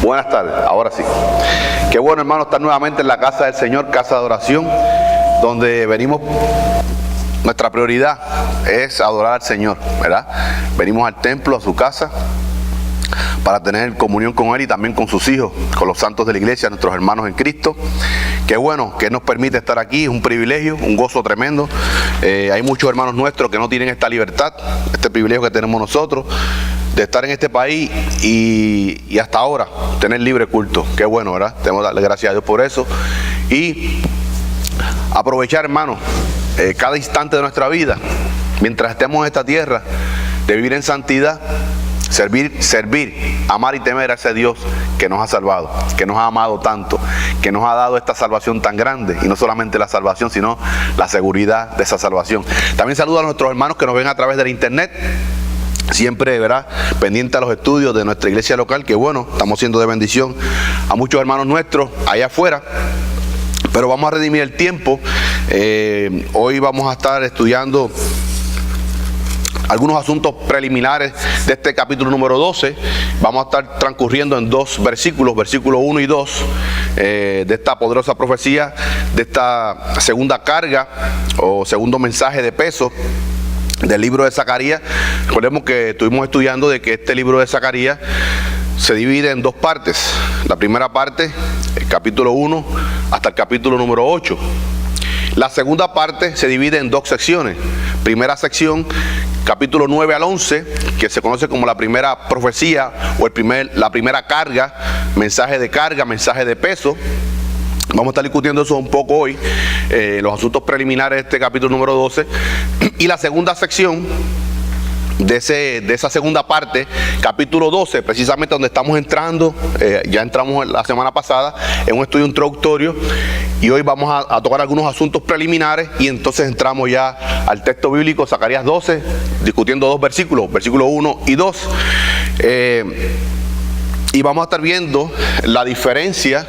Buenas tardes, ahora sí. Qué bueno, hermano, estar nuevamente en la casa del Señor, casa de oración, donde venimos. Nuestra prioridad es adorar al Señor, ¿verdad? Venimos al templo, a su casa, para tener comunión con Él y también con sus hijos, con los santos de la iglesia, nuestros hermanos en Cristo. Qué bueno que nos permite estar aquí, es un privilegio, un gozo tremendo. Hay muchos hermanos nuestros que no tienen esta libertad, este privilegio que tenemos nosotros, de estar en este país y hasta ahora tener libre culto. Qué bueno, ¿verdad? Tenemos que darle gracias a Dios por eso. Y aprovechar, hermanos, cada instante de nuestra vida, mientras estemos en esta tierra, de vivir en santidad, servir, amar y temer a ese Dios que nos ha salvado, que nos ha amado tanto, que nos ha dado esta salvación tan grande, y no solamente la salvación, sino la seguridad de esa salvación. También saludo a nuestros hermanos que nos ven a través del internet, siempre, ¿verdad?, pendiente a los estudios de nuestra iglesia local, que bueno, estamos siendo de bendición a muchos hermanos nuestros allá afuera. Pero vamos a redimir el tiempo. Hoy vamos a estar estudiando algunos asuntos preliminares de este capítulo número 12. Vamos a estar transcurriendo en dos versículos, versículos 1 y 2, de esta poderosa profecía, de esta segunda carga o segundo mensaje de peso del libro de Zacarías. Recordemos que estuvimos estudiando de que este libro de Zacarías se divide en dos partes. La primera parte, el capítulo 1 hasta el capítulo número 8. La segunda parte se divide en dos secciones. Primera sección, capítulo 9 al 11, que se conoce como la primera profecía o la primera carga, mensaje de peso. Vamos a estar discutiendo eso un poco hoy, los asuntos preliminares de este capítulo número 12. Y la segunda sección de esa segunda parte, capítulo 12, precisamente donde estamos entrando, ya entramos la semana pasada en un estudio introductorio, y hoy vamos a tocar algunos asuntos preliminares, y entonces entramos ya al texto bíblico, Zacarías 12, discutiendo dos versículos, versículos 1 y 2, y vamos a estar viendo la diferencia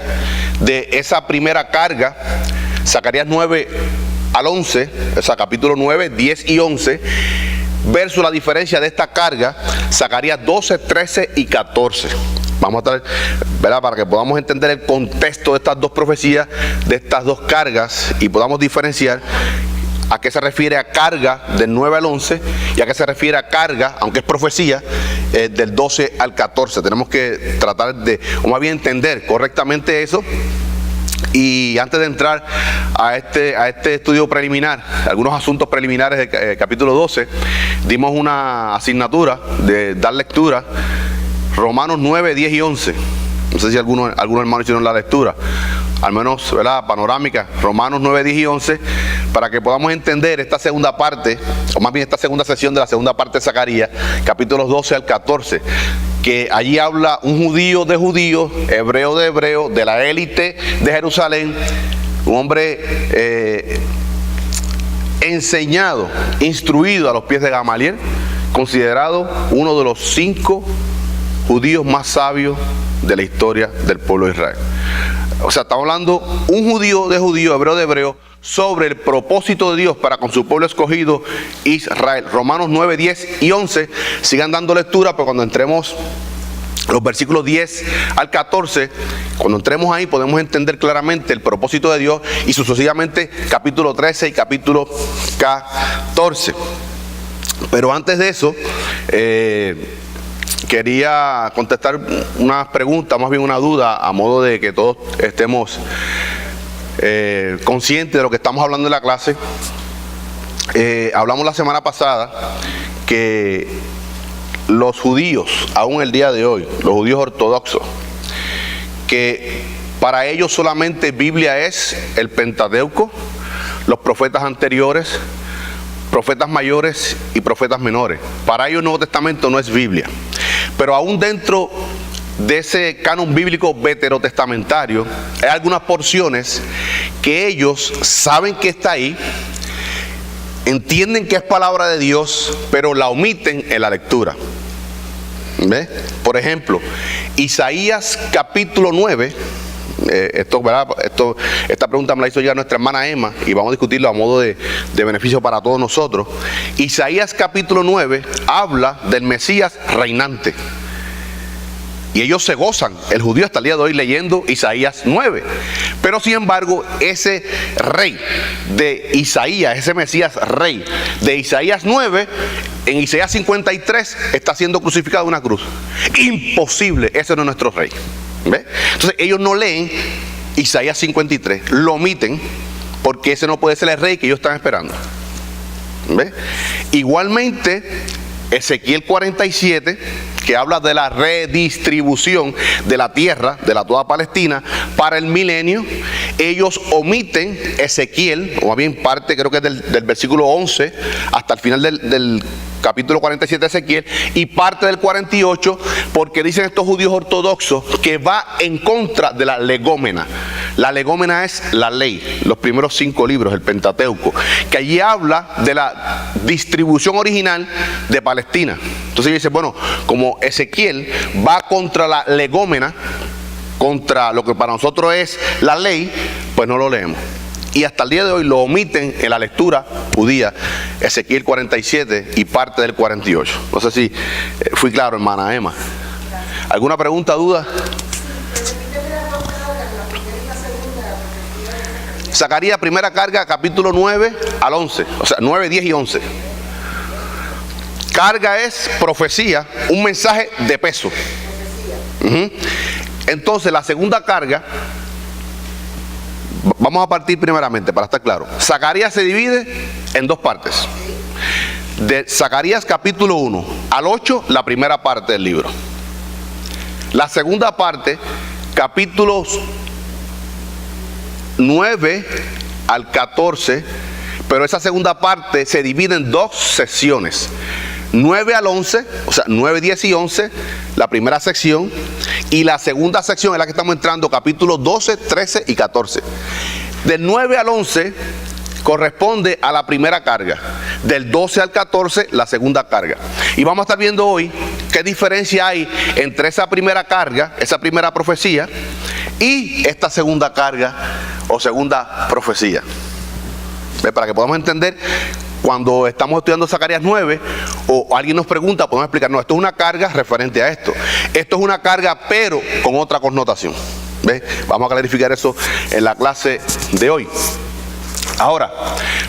de esa primera carga, Zacarías 9 al 11, o sea, capítulo 9, 10 y 11, versus la diferencia de esta carga, Zacarías 12, 13 y 14. Vamos a estar, ¿verdad?, para que podamos entender el contexto de estas dos profecías, de estas dos cargas, y podamos diferenciar a qué se refiere a carga del 9 al 11 y a qué se refiere a carga, aunque es profecía, del 12 al 14. Tenemos que tratar de, o más bien entender correctamente eso. Y antes de entrar a este estudio preliminar, algunos asuntos preliminares del capítulo 12, dimos una asignatura de dar lectura, Romanos 9, 10 y 11. No sé si algunos hermanos hicieron la lectura, al menos, ¿verdad?, panorámica, Romanos 9, 10 y 11, para que podamos entender esta segunda parte, o más bien esta segunda sesión de la segunda parte de Zacarías, capítulos 12 al 14, que allí habla un judío de judíos, hebreo de hebreos, de la élite de Jerusalén, un hombre enseñado, instruido a los pies de Gamaliel, considerado uno de los 5 judíos más sabios de la historia del pueblo de Israel. O sea, estamos hablando un judío de judío, hebreo de hebreo, sobre el propósito de Dios para con su pueblo escogido Israel. Romanos 9, 10 y 11. Sigan dando lectura, pero cuando entremos los versículos 10 al 14, cuando entremos ahí podemos entender claramente el propósito de Dios, y sucesivamente capítulo 13 y capítulo 14. Pero antes de eso, quería contestar unas preguntas, más bien una duda, a modo de que todos estemos conscientes de lo que estamos hablando en la clase. Hablamos la semana pasada que los judíos, aún el día de hoy, los judíos ortodoxos, que para ellos solamente Biblia es el Pentateuco, los profetas anteriores, profetas mayores y profetas menores. Para ellos el Nuevo Testamento no es Biblia. Pero aún dentro de ese canon bíblico veterotestamentario, hay algunas porciones que ellos saben que está ahí, entienden que es palabra de Dios, pero la omiten en la lectura. ¿Ves? Por ejemplo, Isaías capítulo 9, esta pregunta me la hizo llegar nuestra hermana Emma, y vamos a discutirlo a modo de beneficio para todos nosotros. Isaías capítulo 9 habla del Mesías reinante. Y ellos se gozan, el judío hasta el día de hoy, leyendo Isaías 9. Pero sin embargo, ese rey de Isaías, ese Mesías rey de Isaías 9, en Isaías 53 está siendo crucificado en una cruz. Imposible, ese no es nuestro rey. ¿Ve? Entonces ellos no leen Isaías 53, lo omiten, porque ese no puede ser el rey que ellos están esperando. ¿Ve? Igualmente, Ezequiel 47, que habla de la redistribución de la tierra, de la toda Palestina, para el milenio, ellos omiten Ezequiel, o bien parte, creo que es del versículo 11 hasta el final del capítulo 47 de Ezequiel, y parte del 48, porque dicen estos judíos ortodoxos que va en contra de la legómena. La legómena es la ley, los primeros 5 libros, el Pentateuco, que allí habla de la distribución original de Palestina. Entonces dice, bueno, como Ezequiel va contra la legómena, contra lo que para nosotros es la ley, pues no lo leemos. Y hasta el día de hoy lo omiten en la lectura judía, Ezequiel 47 y parte del 48. No sé si fui claro, hermana Emma. ¿Alguna pregunta, duda? Zacarías, primera carga, capítulo 9 al 11, o sea, 9, 10 y 11. Carga es profecía, un mensaje de peso. Entonces, la segunda carga, vamos a partir primeramente, para estar claro. Zacarías se divide en 2 partes. De Zacarías capítulo 1 al 8, la primera parte del libro. La segunda parte, capítulos 9 al 14, pero esa segunda parte se divide en 2 secciones. 9 al 11, o sea, 9, 10 y 11, la primera sección, y la segunda sección es la que estamos entrando, capítulos 12, 13 y 14. Del 9 al 11 corresponde a la primera carga, del 12 al 14 la segunda carga. Y vamos a estar viendo hoy qué diferencia hay entre esa primera carga, esa primera profecía, y esta segunda carga o segunda profecía. Para que podamos entender, cuando estamos estudiando Zacarías 9 o alguien nos pregunta, podemos explicar, no, esto es una carga referente a esto. Esto es una carga pero con otra connotación. ¿Ves? Vamos a clarificar eso en la clase de hoy. Ahora,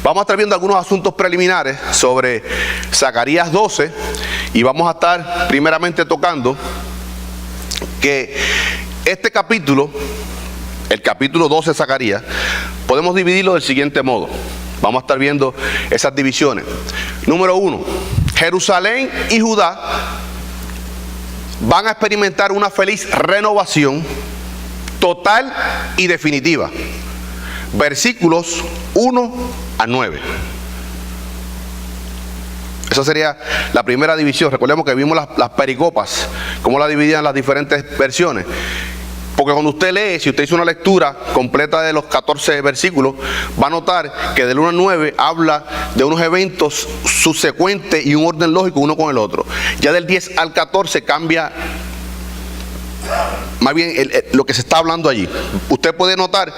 vamos a estar viendo algunos asuntos preliminares sobre Zacarías 12 y vamos a estar primeramente tocando que este capítulo, el capítulo 12 de Zacarías, podemos dividirlo del siguiente modo. Vamos a estar viendo esas divisiones. Número 1, Jerusalén y Judá van a experimentar una feliz renovación total y definitiva. Versículos 1 a 9. Esa sería la primera división. Recordemos que vimos las pericopas, cómo la dividían las diferentes versiones. Porque cuando usted lee, si usted hizo una lectura completa de los 14 versículos, va a notar que del 1 al 9 habla de unos eventos subsecuentes y un orden lógico uno con el otro. Ya del 10 al 14 cambia más bien lo que se está hablando allí. Usted puede notar,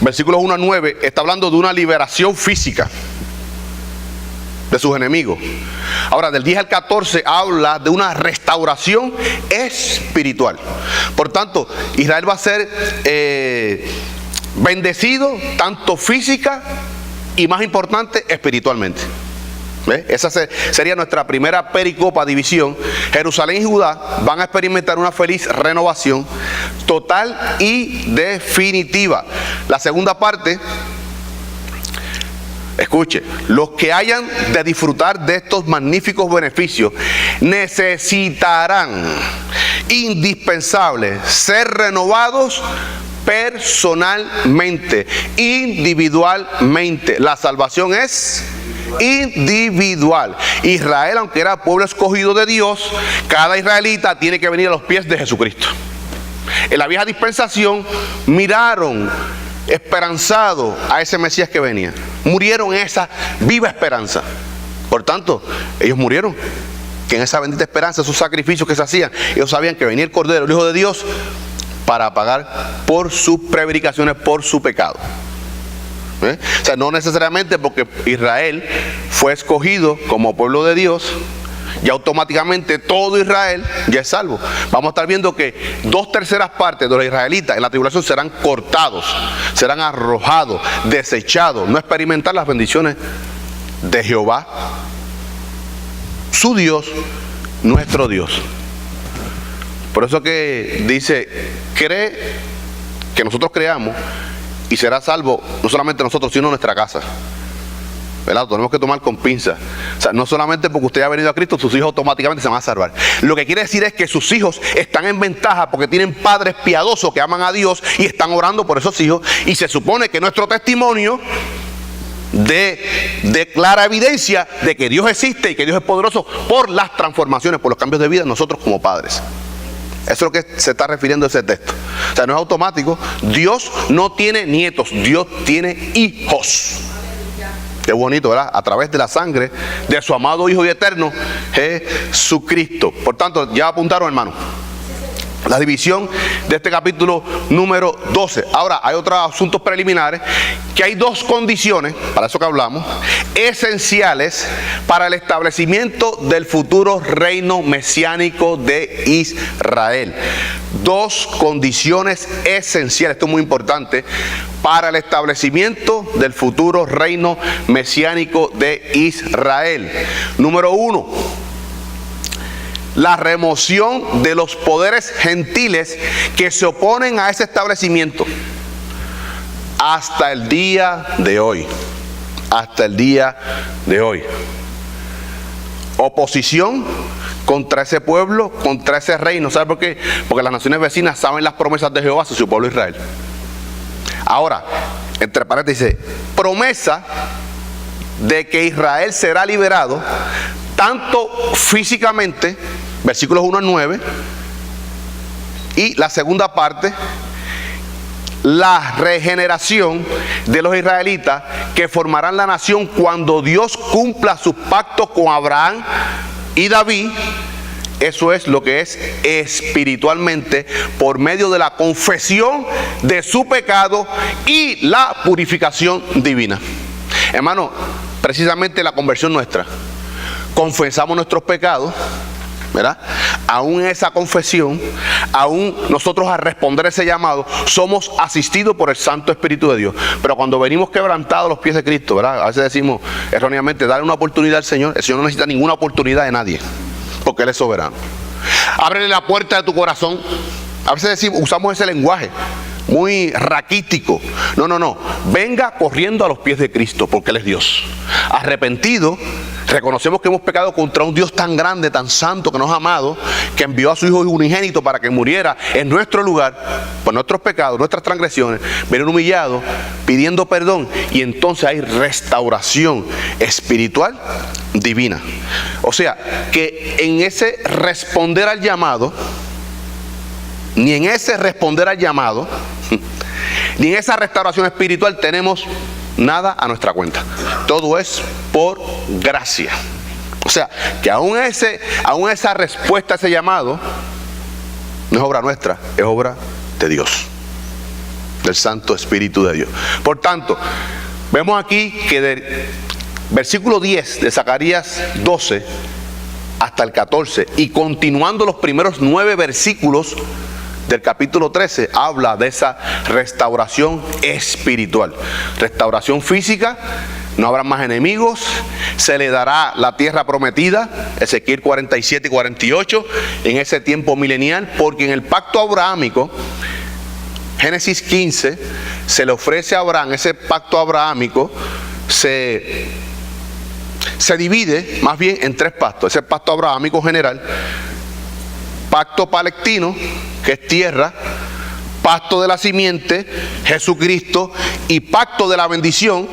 versículos 1 al 9, está hablando de una liberación física de sus enemigos. Ahora, del 10 al 14 habla de una restauración espiritual. Por tanto, Israel va a ser bendecido tanto física y, más importante, espiritualmente. ¿Ves? Esa sería nuestra primera pericopa división. Jerusalén y Judá van a experimentar una feliz renovación total y definitiva. La segunda parte, escuche, los que hayan de disfrutar de estos magníficos beneficios necesitarán indispensable ser renovados personalmente, individualmente. La salvación es individual. Israel, aunque era pueblo escogido de Dios, cada israelita tiene que venir a los pies de Jesucristo. En la vieja dispensación miraron esperanzado a ese Mesías que venía, murieron en esa viva esperanza. Por tanto, ellos murieron que en esa bendita esperanza, esos sacrificios que se hacían, ellos sabían que venía el Cordero, el Hijo de Dios, para pagar por sus prevaricaciones, por su pecado. O sea, no necesariamente porque Israel fue escogido como pueblo de Dios ya automáticamente todo Israel ya es salvo. Vamos a estar viendo que 2/3 partes de los israelitas en la tribulación serán cortados, serán arrojados, desechados, no experimentar las bendiciones de Jehová, su Dios, nuestro Dios. Por eso que dice, cree que nosotros creamos y será salvo no solamente nosotros, sino nuestra casa. ¿Verdad? Tenemos que tomar con pinzas. O sea, no solamente porque usted ha venido a Cristo, sus hijos automáticamente se van a salvar. Lo que quiere decir es que sus hijos están en ventaja porque tienen padres piadosos que aman a Dios y están orando por esos hijos. Y se supone que nuestro testimonio de clara evidencia de que Dios existe y que Dios es poderoso por las transformaciones, por los cambios de vida de nosotros como padres. Eso es lo que se está refiriendo ese texto. O sea, no es automático. Dios no tiene nietos, Dios tiene hijos. Qué bonito, ¿verdad? A través de la sangre de su amado Hijo y eterno Jesucristo. Por tanto, ya apuntaron, hermano, la división de este capítulo número 12. Ahora, hay otros asuntos preliminares, que hay 2 condiciones, para eso que hablamos, esenciales para el establecimiento del futuro reino mesiánico de Israel. 2 condiciones esenciales, esto es muy importante, para el establecimiento del futuro reino mesiánico de Israel. Número 1, la remoción de los poderes gentiles que se oponen a ese establecimiento hasta el día de hoy. Hasta el día de hoy. Oposición contra ese pueblo, contra ese reino. ¿Sabe por qué? Porque las naciones vecinas saben las promesas de Jehová a su pueblo Israel. Ahora, entre paréntesis, promesa de que Israel será liberado tanto físicamente, versículos 1 al 9, y la segunda parte, la regeneración de los israelitas que formarán la nación cuando Dios cumpla sus pactos con Abraham y David. Eso es lo que es espiritualmente por medio de la confesión de su pecado y la purificación divina. Hermano, precisamente la conversión nuestra, confesamos nuestros pecados, ¿verdad? Aún en esa confesión, aún nosotros al responder ese llamado, somos asistidos por el Santo Espíritu de Dios. Pero cuando venimos quebrantados a los pies de Cristo, ¿verdad? A veces decimos erróneamente, dale una oportunidad al Señor. El Señor no necesita ninguna oportunidad de nadie, porque Él es soberano. Ábrele la puerta de tu corazón. A veces decimos, usamos ese lenguaje muy raquítico. No. Venga corriendo a los pies de Cristo, porque Él es Dios. Arrepentido, reconocemos que hemos pecado contra un Dios tan grande, tan santo, que nos ha amado, que envió a su Hijo unigénito para que muriera en nuestro lugar por nuestros pecados, nuestras transgresiones. Vienen humillados, pidiendo perdón, y entonces hay restauración espiritual divina. O sea, que en ese responder al llamado, ni en esa restauración espiritual tenemos nada a nuestra cuenta. Todo es por gracia. O sea, que aún esa respuesta a ese llamado no es obra nuestra, es obra de Dios, del Santo Espíritu de Dios. Por tanto, vemos aquí que del versículo 10 de Zacarías 12 hasta el 14 y continuando los primeros 9 versículos del capítulo 13, habla de esa restauración espiritual. Restauración física, no habrá más enemigos, se le dará la tierra prometida, Ezequiel 47 y 48, en ese tiempo milenial, porque en el pacto abrahámico, Génesis 15, se le ofrece a Abraham, ese pacto abrahámico se divide más bien en 3 pactos. Ese pacto abrahámico general, pacto palestino, que es tierra, pacto de la simiente, Jesucristo, y pacto de la bendición,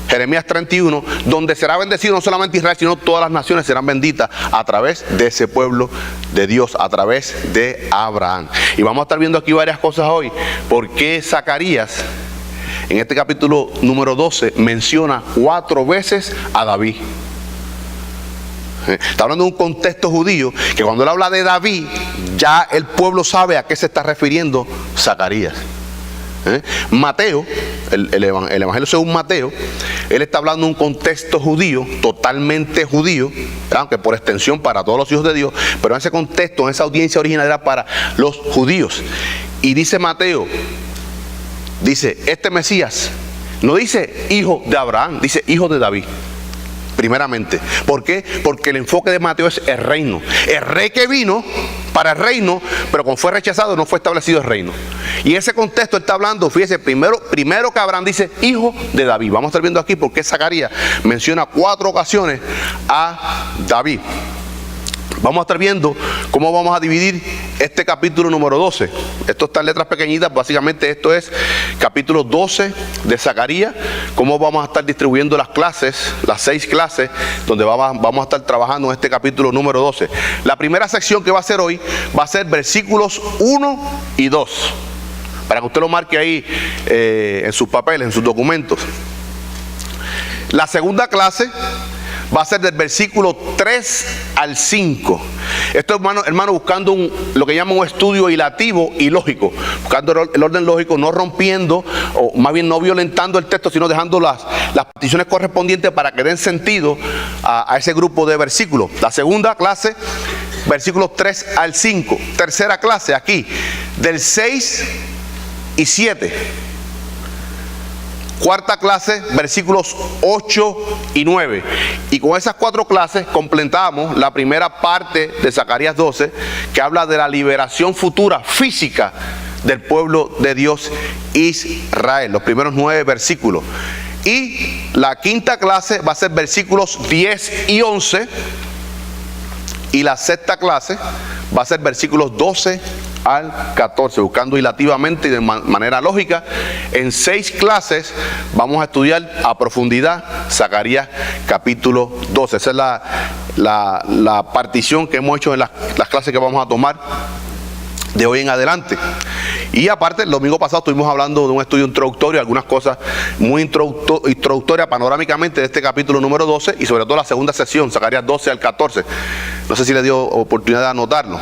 Jeremías 31, donde será bendecido no solamente Israel, sino todas las naciones serán benditas a través de ese pueblo de Dios, a través de Abraham. Y vamos a estar viendo aquí varias cosas hoy. ¿Por qué Zacarías, en este capítulo número 12, menciona 4 veces a David? Está hablando de un contexto judío, que cuando él habla de David, ya el pueblo sabe a qué se está refiriendo Zacarías. Mateo, el Evangelio según Mateo, él está hablando de un contexto judío, totalmente judío, aunque por extensión para todos los hijos de Dios, pero en ese contexto, en esa audiencia original era para los judíos. Y dice Mateo, dice, este Mesías, no dice hijo de Abraham, dice hijo de David. Primeramente, ¿por qué? Porque el enfoque de Mateo es el reino. El rey que vino para el reino, pero como fue rechazado, no fue establecido el reino. Y en ese contexto él está hablando, fíjese, primero que Abraham dice hijo de David. Vamos a estar viendo aquí porque Zacarías menciona 4 ocasiones a David. Vamos a estar viendo cómo vamos a dividir este capítulo número 12. Esto está en letras pequeñitas, básicamente esto es capítulo 12 de Zacarías. Cómo vamos a estar distribuyendo las clases, las 6 clases, donde vamos a estar trabajando en este capítulo número 12. La primera sección que va a ser hoy va a ser versículos 1 y 2. Para que usted lo marque ahí en sus papeles, en sus documentos. La segunda clase va a ser del versículo 3 al 5. Esto, hermano, buscando lo que llaman un estudio hilativo y lógico. Buscando el orden lógico, no rompiendo, o más bien no violentando el texto, sino dejando las particiones correspondientes para que den sentido a ese grupo de versículos. La segunda clase, versículos 3 al 5. Tercera clase, aquí, del 6 y 7. Cuarta clase, versículos 8 y 9. Y con esas 4 clases completamos la primera parte de Zacarías 12, que habla de la liberación futura física del pueblo de Dios Israel. Los primeros 9 versículos. Y la quinta clase va a ser versículos 10 y 11. Y la sexta clase va a ser versículos 12 al 14, buscando hilativamente y de manera lógica. En 6 clases vamos a estudiar a profundidad Zacarías capítulo 12. Esa es la partición que hemos hecho en las clases que vamos a tomar de hoy en adelante. Y aparte, el domingo pasado estuvimos hablando de un estudio introductorio, algunas cosas muy introductorias panorámicamente de este capítulo número 12 y sobre todo la segunda sesión, Zacarías 12 al 14. No sé si le dio oportunidad de anotarlo.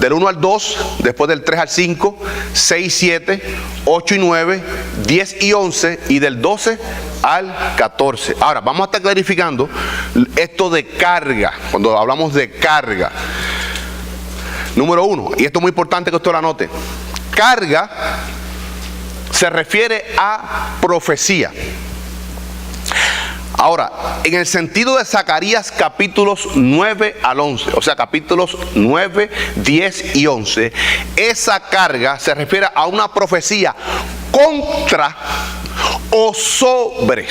Del 1 al 2, después del 3 al 5, 6 y 7, 8 y 9, 10 y 11 y del 12 al 14. Ahora, vamos a estar clarificando esto de carga, cuando hablamos de carga. Número 1, y esto es muy importante que usted lo anote. Carga se refiere a profecía. Ahora, en el sentido de Zacarías capítulos 9 al 11, o sea, capítulos 9, 10 y 11, esa carga se refiere a una profecía contra o sobre.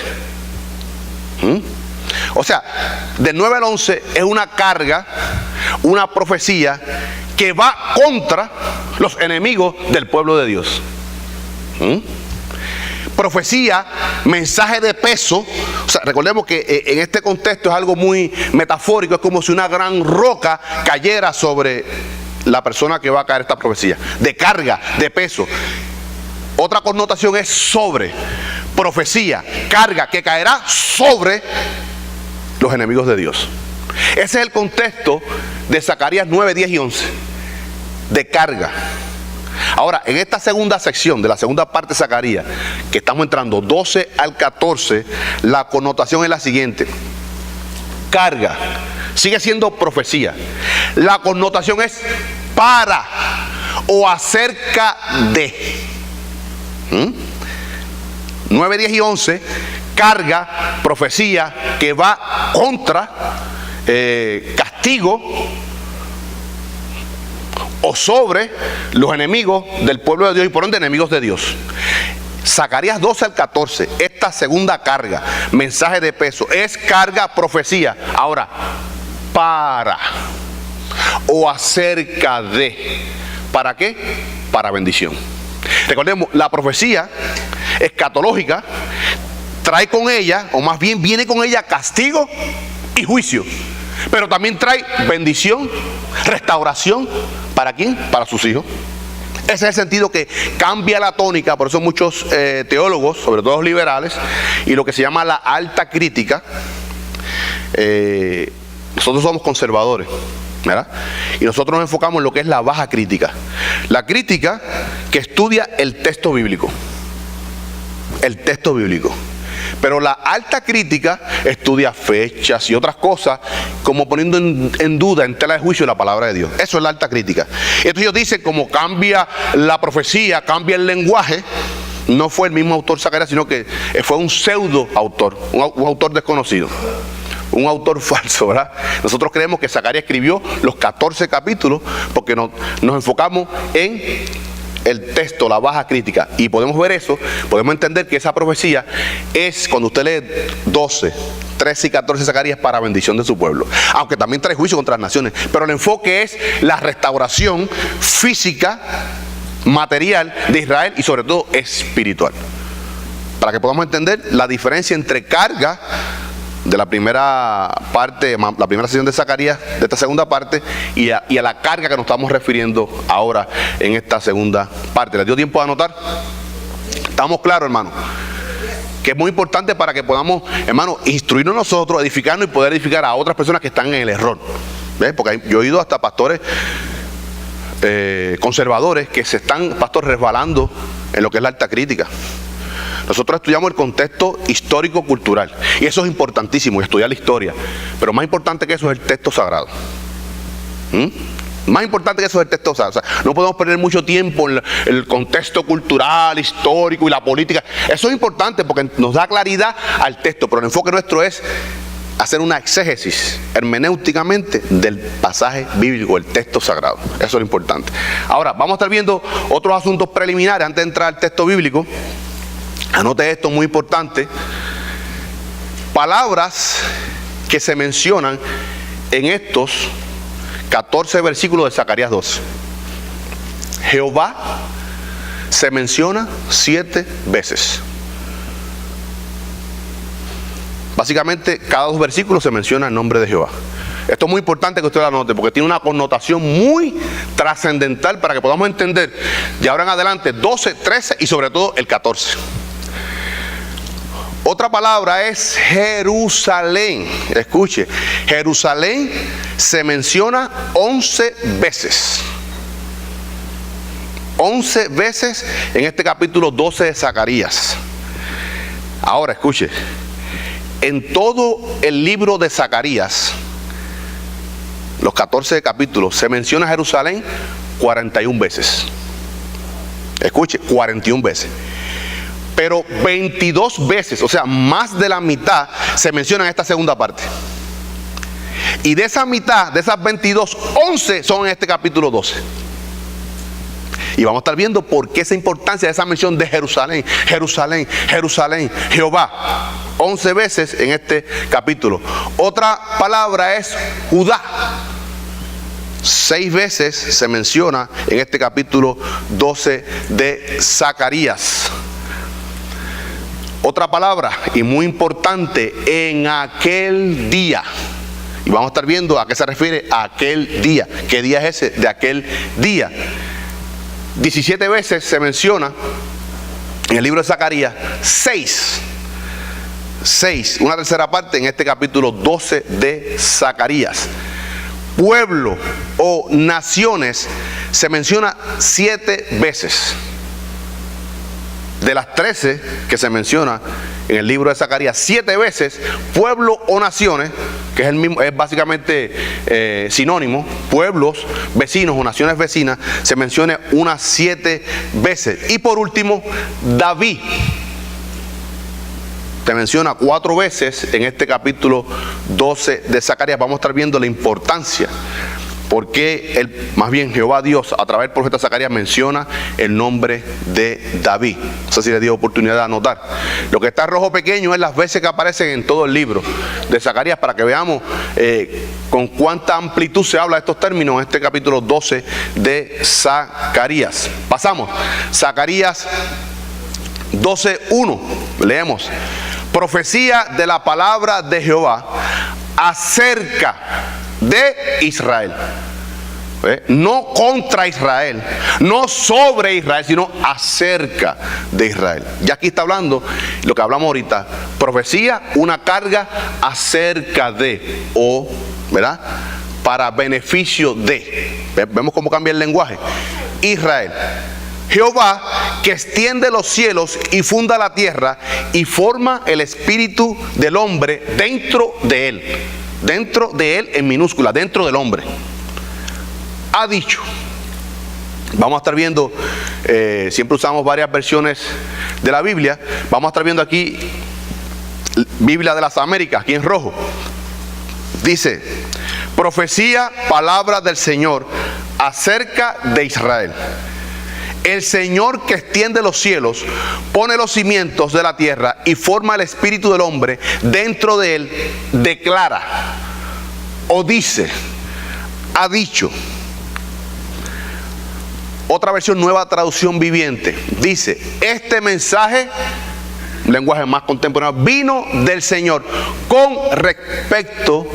O sea, del 9 al 11 es una carga, una profecía que va contra los enemigos del pueblo de Dios. Profecía, mensaje de peso. O sea, recordemos que en este contexto es algo muy metafórico, es como si una gran roca cayera sobre la persona que va a caer esta profecía, de carga, de peso. Otra connotación es sobre, profecía, carga que caerá sobre los enemigos de Dios. Ese es el contexto de Zacarías 9, 10 y 11, de carga. Ahora, en esta segunda sección, de la segunda parte de Zacarías, que estamos entrando 12 al 14, la connotación es la siguiente. Carga, sigue siendo profecía. La connotación es para o acerca de. 9, 10 y 11, carga, profecía, que va contra castigo o sobre los enemigos del pueblo de Dios y por ende enemigos de Dios. Zacarías 12 al 14, esta segunda carga, mensaje de peso, es carga, profecía. Ahora, para o acerca de. ¿Para qué? Para bendición. Recordemos, la profecía escatológica trae con ella, o más bien viene con ella, castigo y juicio. Pero también trae bendición, restauración. ¿Para quién? Para sus hijos. Ese es el sentido que cambia la tónica. Por eso muchos teólogos, sobre todo los liberales, y lo que se llama la alta crítica, nosotros somos conservadores, ¿verdad? Y nosotros nos enfocamos en lo que es la baja crítica. La crítica que estudia el texto bíblico. El texto bíblico. Pero la alta crítica estudia fechas y otras cosas, como poniendo en duda, en tela de juicio, la palabra de Dios. Eso es la alta crítica. Entonces ellos dicen, como cambia la profecía, cambia el lenguaje, no fue el mismo autor Zacarías, sino que fue un pseudo autor, un autor desconocido, un autor falso, ¿verdad? Nosotros creemos que Zacarías escribió los 14 capítulos porque nos enfocamos en el texto, la baja crítica, y podemos ver eso, podemos entender que esa profecía es, cuando usted lee 12, 13 y 14 de Zacarías, para bendición de su pueblo, aunque también trae juicio contra las naciones, pero el enfoque es la restauración física, material de Israel y sobre todo espiritual, para que podamos entender la diferencia entre carga de la primera parte, la primera sesión de Zacarías, de esta segunda parte, y a la carga que nos estamos refiriendo ahora en esta segunda parte. ¿Les dio tiempo de anotar? ¿Estamos claros, hermano? Que es muy importante para que podamos, hermano, instruirnos nosotros, edificarnos y poder edificar a otras personas que están en el error. ¿Ves? Porque yo he oído hasta pastores conservadores que se están, pastor, resbalando en lo que es la alta crítica. Nosotros estudiamos el contexto histórico-cultural, y eso es importantísimo, estudiar la historia, pero más importante que eso es el texto sagrado. Más importante que eso es el texto sagrado. O sea, no podemos perder mucho tiempo en el contexto cultural, histórico y la política. Eso es importante porque nos da claridad al texto, pero el enfoque nuestro es hacer una exégesis hermenéuticamente del pasaje bíblico, el texto sagrado. Eso es lo importante. Ahora, vamos a estar viendo otros asuntos preliminares antes de entrar al texto bíblico. Anote esto, muy importante. Palabras que se mencionan en estos 14 versículos de Zacarías 12. Jehová se menciona 7 veces. Básicamente, cada 2 versículos se menciona el nombre de Jehová. Esto es muy importante que usted lo anote porque tiene una connotación muy trascendental para que podamos entender de ahora en adelante 12, 13 y sobre todo el 14. Otra palabra es Jerusalén. Escuche, Jerusalén se menciona 11 veces. 11 veces en este capítulo 12 de Zacarías. Ahora escuche, en todo el libro de Zacarías, los 14 capítulos, se menciona Jerusalén 41 veces. Escuche, 41 veces. Pero 22 veces, o sea, más de la mitad, se menciona en esta segunda parte. Y de esa mitad, de esas 22, 11 son en este capítulo 12. Y vamos a estar viendo por qué esa importancia de esa mención de Jerusalén, Jerusalén, Jerusalén, Jehová. 11 veces en este capítulo. Otra palabra es Judá. 6 veces se menciona en este capítulo 12 de Zacarías. Otra palabra, y muy importante, en aquel día. Y vamos a estar viendo a qué se refiere aquel día. ¿Qué día es ese? De aquel día. 17 veces se menciona en el libro de Zacarías. 6, una tercera parte en este capítulo 12 de Zacarías. Pueblo o naciones se menciona 7 veces. De las 13 que se menciona en el libro de Zacarías, 7 veces pueblo o naciones, que es el mismo, es básicamente sinónimo, pueblos vecinos o naciones vecinas, se menciona unas 7 veces. Y por último, David te menciona 4 veces en este capítulo 12 de Zacarías. Vamos a estar viendo la importancia, porque más bien Jehová Dios a través del profeta Zacarías menciona el nombre de David. No sé si le dio oportunidad de anotar. Lo que está rojo pequeño es las veces que aparecen en todo el libro de Zacarías, para que veamos con cuánta amplitud se habla de estos términos en este capítulo 12 de Zacarías. Pasamos. Zacarías 12:1. Leemos. Profecía de la palabra de Jehová acerca de Israel. No contra Israel, no sobre Israel, sino acerca de Israel. Y aquí está hablando lo que hablamos ahorita. Profecía, una carga acerca de, o, ¿verdad? Para beneficio de. Vemos cómo cambia el lenguaje. Israel. Jehová, que extiende los cielos y funda la tierra y forma el espíritu del hombre dentro de él. Dentro de él en minúscula, dentro del hombre. Ha dicho. Vamos a estar viendo, siempre usamos varias versiones de la Biblia. Vamos a estar viendo aquí Biblia de las Américas, aquí en rojo. Dice: profecía, palabra del Señor acerca de Israel. El Señor, que extiende los cielos, pone los cimientos de la tierra y forma el espíritu del hombre dentro de él, declara o dice, ha dicho. Otra versión, Nueva Traducción Viviente, dice: este mensaje, lenguaje más contemporáneo, vino del Señor con respecto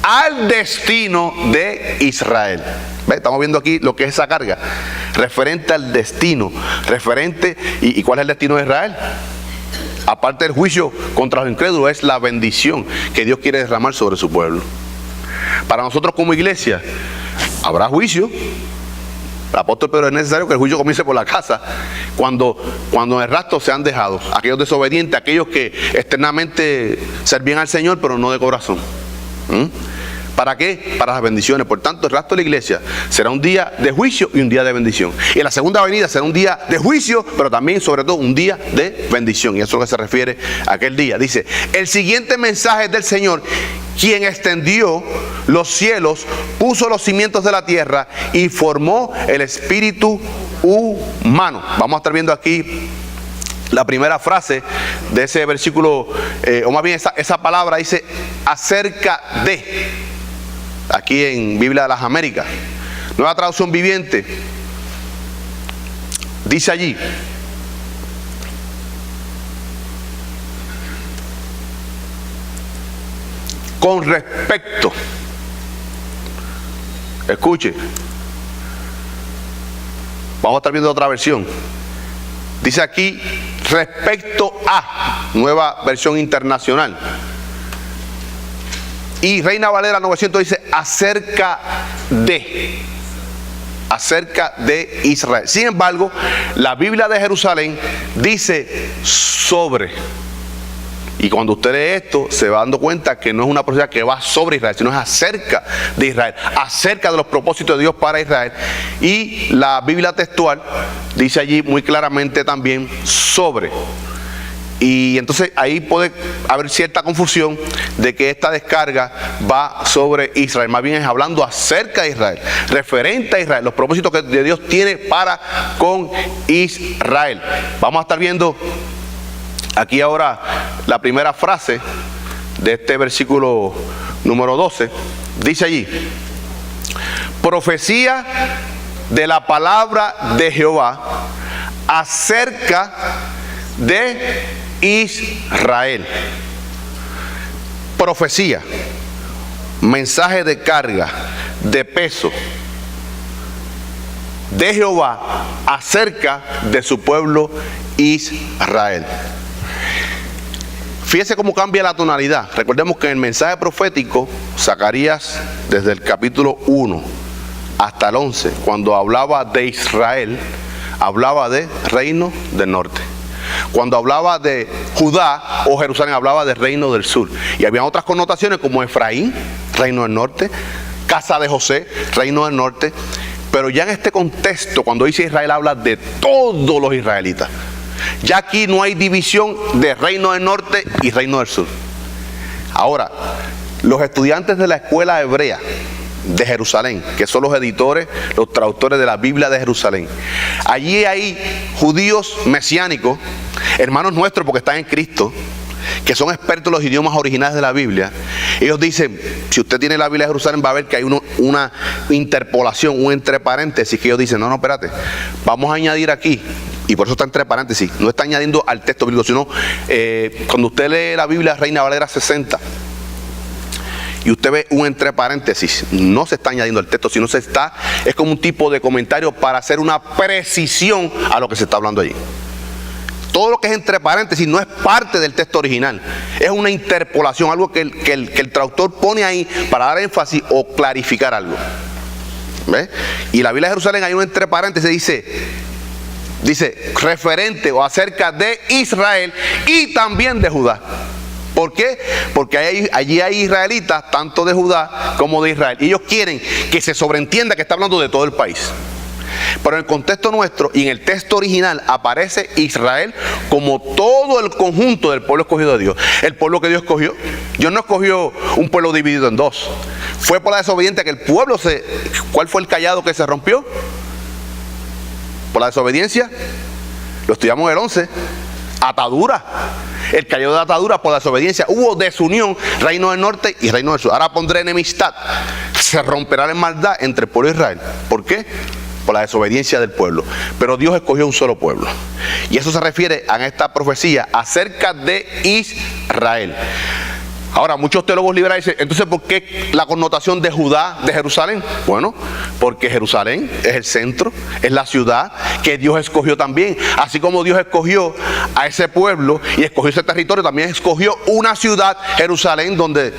al destino de Israel. ¿Ve? Estamos viendo aquí lo que es esa carga, referente al destino, referente, ¿y cuál es el destino de Israel? Aparte del juicio contra los incrédulos, es la bendición que Dios quiere derramar sobre su pueblo. Para nosotros como iglesia, habrá juicio. El apóstol Pedro: es necesario que el juicio comience por la casa, cuando en el rastro se han dejado aquellos desobedientes, aquellos que externamente servían al Señor pero no de corazón. ¿Para qué? Para las bendiciones. Por tanto, el rastro de la iglesia será un día de juicio y un día de bendición. Y en la segunda venida será un día de juicio, pero también, sobre todo, un día de bendición. Y eso es lo que se refiere a aquel día. Dice: el siguiente mensaje es del Señor, quien extendió los cielos, puso los cimientos de la tierra y formó el espíritu humano. Vamos a estar viendo aquí la primera frase de ese versículo, o más bien esa palabra dice: acerca de. Aquí en Biblia de las Américas, Nueva Traducción Viviente, dice allí: con respecto. Escuche, vamos a estar viendo otra versión. Dice aquí: respecto a, Nueva Versión Internacional. Y Reina Valera 900 dice: acerca de Israel. Sin embargo, la Biblia de Jerusalén dice sobre. Y cuando usted lee esto, se va dando cuenta que no es una profecía que va sobre Israel, sino es acerca de Israel, acerca de los propósitos de Dios para Israel. Y la Biblia textual dice allí muy claramente también sobre. Y entonces ahí puede haber cierta confusión de que esta descarga va sobre Israel. Más bien es hablando acerca de Israel, referente a Israel, los propósitos que Dios tiene para con Israel. Vamos a estar viendo aquí ahora la primera frase de este versículo número 12. Dice allí: profecía de la palabra de Jehová acerca de Israel. Profecía, mensaje de carga, de peso de Jehová acerca de su pueblo Israel. Fíjese cómo cambia la tonalidad. Recordemos que en el mensaje profético, Zacarías, desde el capítulo 1 hasta el 11, cuando hablaba de Israel, hablaba de reino del norte. Cuando hablaba de Judá o Jerusalén, hablaba de reino del sur. Y había otras connotaciones como Efraín, reino del norte, casa de José, reino del norte. Pero ya en este contexto, cuando dice Israel, habla de todos los israelitas. Ya aquí no hay división de reino del norte y reino del sur. Ahora, los estudiantes de la escuela hebrea de Jerusalén, que son los editores, los traductores de la Biblia de Jerusalén, allí hay judíos mesiánicos, hermanos nuestros porque están en Cristo, que son expertos en los idiomas originales de la Biblia. Ellos dicen: si usted tiene la Biblia de Jerusalén, va a ver que hay una interpolación, un entre paréntesis, que ellos dicen: no, espérate, vamos a añadir aquí. Y por eso está entre paréntesis, no está añadiendo al texto bíblico, sino cuando usted lee la Biblia Reina Valera 60 y usted ve un entre paréntesis, no se está añadiendo al texto, sino es como un tipo de comentario para hacer una precisión a lo que se está hablando allí. Todo lo que es entre paréntesis no es parte del texto original, es una interpolación, algo que el traductor pone ahí para dar énfasis o clarificar algo. ¿Ve? Y la Biblia de Jerusalén hay un entre paréntesis, dice: Dice, referente o acerca de Israel y también de Judá. ¿Por qué? Porque allí hay israelitas, tanto de Judá como de Israel. Y ellos quieren que se sobreentienda que está hablando de todo el país. Pero en el contexto nuestro y en el texto original aparece Israel como todo el conjunto del pueblo escogido de Dios. El pueblo que Dios escogió. Dios no escogió un pueblo dividido en dos. Fue por la desobediencia que el pueblo ¿Cuál fue el cayado que se rompió? Por la desobediencia. Lo estudiamos en el 11. Atadura. El cayó de atadura por la desobediencia. Hubo desunión, reino del norte y reino del sur. Ahora pondré enemistad. Se romperá la maldad entre el pueblo de Israel. ¿Por qué? Por la desobediencia del pueblo. Pero Dios escogió un solo pueblo. Y eso se refiere a esta profecía acerca de Israel. Ahora, muchos teólogos liberales dicen, entonces, ¿por qué la connotación de Judá, de Jerusalén? Bueno, porque Jerusalén es el centro, es la ciudad que Dios escogió también. Así como Dios escogió a ese pueblo y escogió ese territorio, también escogió una ciudad, Jerusalén, donde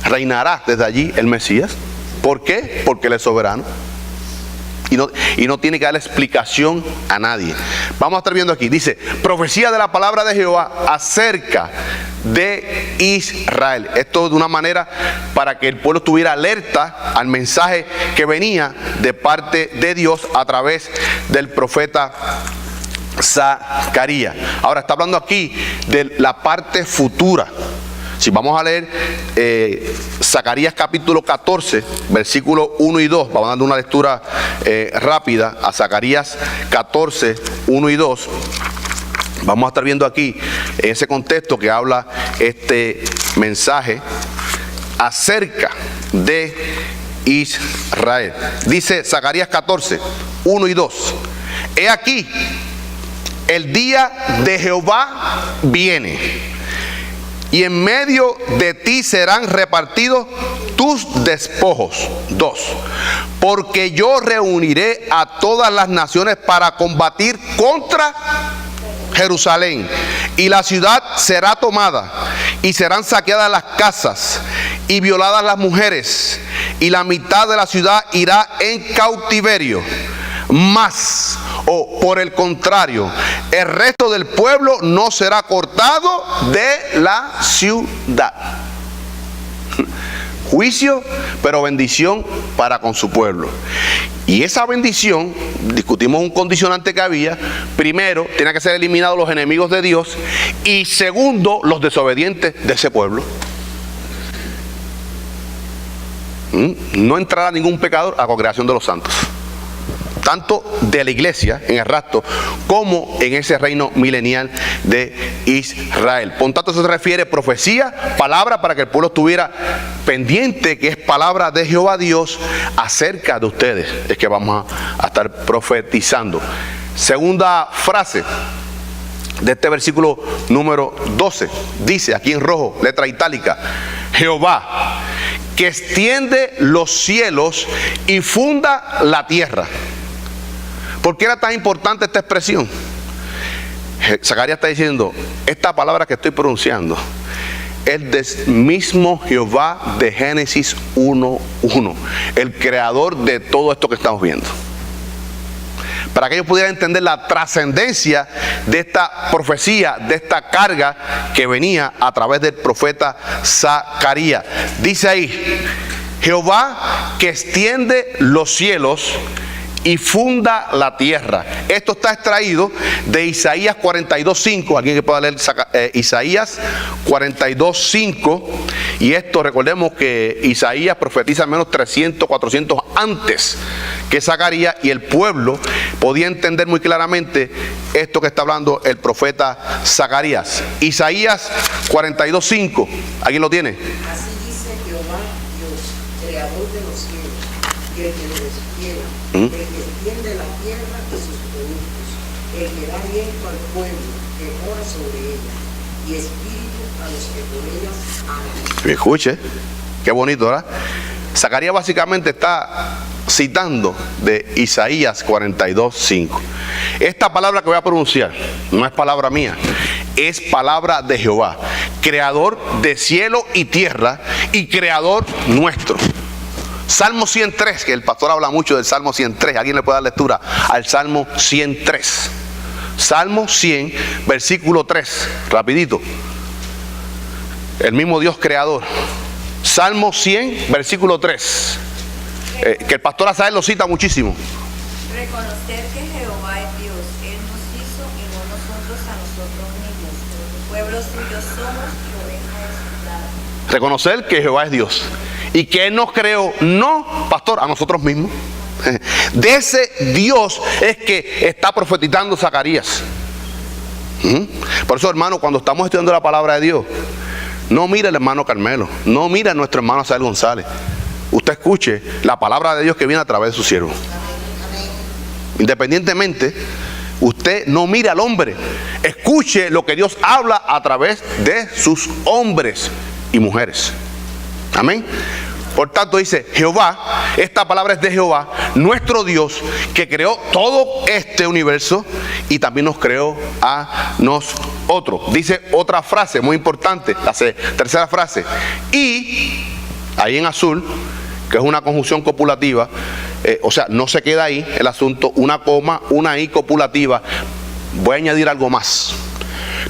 reinará desde allí el Mesías. ¿Por qué? Porque Él es soberano. Y no tiene que darle explicación a nadie. Vamos a estar viendo aquí, dice, profecía de la palabra de Jehová acerca de Israel. Esto de una manera para que el pueblo estuviera alerta al mensaje que venía de parte de Dios a través del profeta Zacarías. Ahora está hablando aquí de la parte futura. Si vamos a leer Zacarías capítulo 14, versículos 1 y 2, vamos dando una lectura rápida a Zacarías 14, 1 y 2. Vamos a estar viendo aquí, en ese contexto que habla este mensaje acerca de Israel. Dice Zacarías 14, 1 y 2. He aquí, el día de Jehová viene, y en medio de ti serán repartidos tus despojos. 2. Porque yo reuniré a todas las naciones para combatir contra Jerusalén, y la ciudad será tomada, y serán saqueadas las casas, y violadas las mujeres, y la mitad de la ciudad irá en cautiverio. Mas, o por el contrario, el resto del pueblo no será cortado de la ciudad. Juicio, pero bendición para con su pueblo. Y esa bendición, discutimos un condicionante que había. Primero, tiene que ser eliminados los enemigos de Dios. Y segundo, los desobedientes de ese pueblo. No entrará ningún pecador a la congregación de los santos, tanto de la iglesia en el rapto como en ese reino milenial de Israel. Por tanto, eso se refiere a profecía, palabra para que el pueblo estuviera pendiente, que es palabra de Jehová Dios acerca de ustedes. Es que vamos a estar profetizando. Segunda frase de este versículo número 12. Dice aquí en rojo, letra itálica, Jehová, que extiende los cielos y funda la tierra. ¿Por qué era tan importante esta expresión? Zacarías está diciendo, esta palabra que estoy pronunciando es del mismo Jehová de Génesis 1:1, el creador de todo esto que estamos viendo. Para que ellos pudieran entender la trascendencia de esta profecía, de esta carga que venía a través del profeta Zacarías. Dice ahí, Jehová que extiende los cielos y funda la tierra. Esto está extraído de Isaías 42:5. Alguien que pueda leer Isaías 42:5. Y esto, recordemos que Isaías profetiza al menos 300, 400 antes que Zacarías, y el pueblo podía entender muy claramente esto que está hablando el profeta Zacarías. Isaías 42:5. ¿Alguien lo tiene? Así dice Jehová Dios, creador de los cielos, y el que lo despierta, el que extiende la tierra y sus productos, el que da aliento al pueblo que mora sobre ella, y espíritu a los que por ella andan. Escuche, qué bonito, ¿verdad? Zacarías básicamente está citando de Isaías 42:5. Esta palabra que voy a pronunciar no es palabra mía, es palabra de Jehová, creador de cielo y tierra y creador nuestro. Salmo 103, que el pastor habla mucho del Salmo 103. ¿Alguien le puede dar lectura al Salmo 103? Salmo 100, versículo 3. Rapidito. El mismo Dios creador. Salmo 100, versículo 3. Que el pastor Azael lo cita muchísimo. Reconocer que Jehová es Dios, Él nos hizo y no nosotros a nosotros mismos. Pueblo suyo somos y oveja de su prado. Reconocer que Jehová es Dios y que Él nos creó, no, pastor, a nosotros mismos. De ese Dios es que está profetizando Zacarías. Por eso, hermano, cuando estamos estudiando la palabra de Dios, no mire al hermano Carmelo, no mire a nuestro hermano Azael González. Usted escuche la palabra de Dios que viene a través de su siervo. Independientemente, usted no mire al hombre, escuche lo que Dios habla a través de sus hombres y mujeres. Amén. Por tanto dice Jehová, esta palabra es de Jehová, nuestro Dios, que creó todo este universo y también nos creó a nosotros. Dice otra frase muy importante, la tercera frase. Y, ahí en azul, que es una conjunción copulativa, o sea, no se queda ahí el asunto, una coma, una i copulativa. Voy a añadir algo más.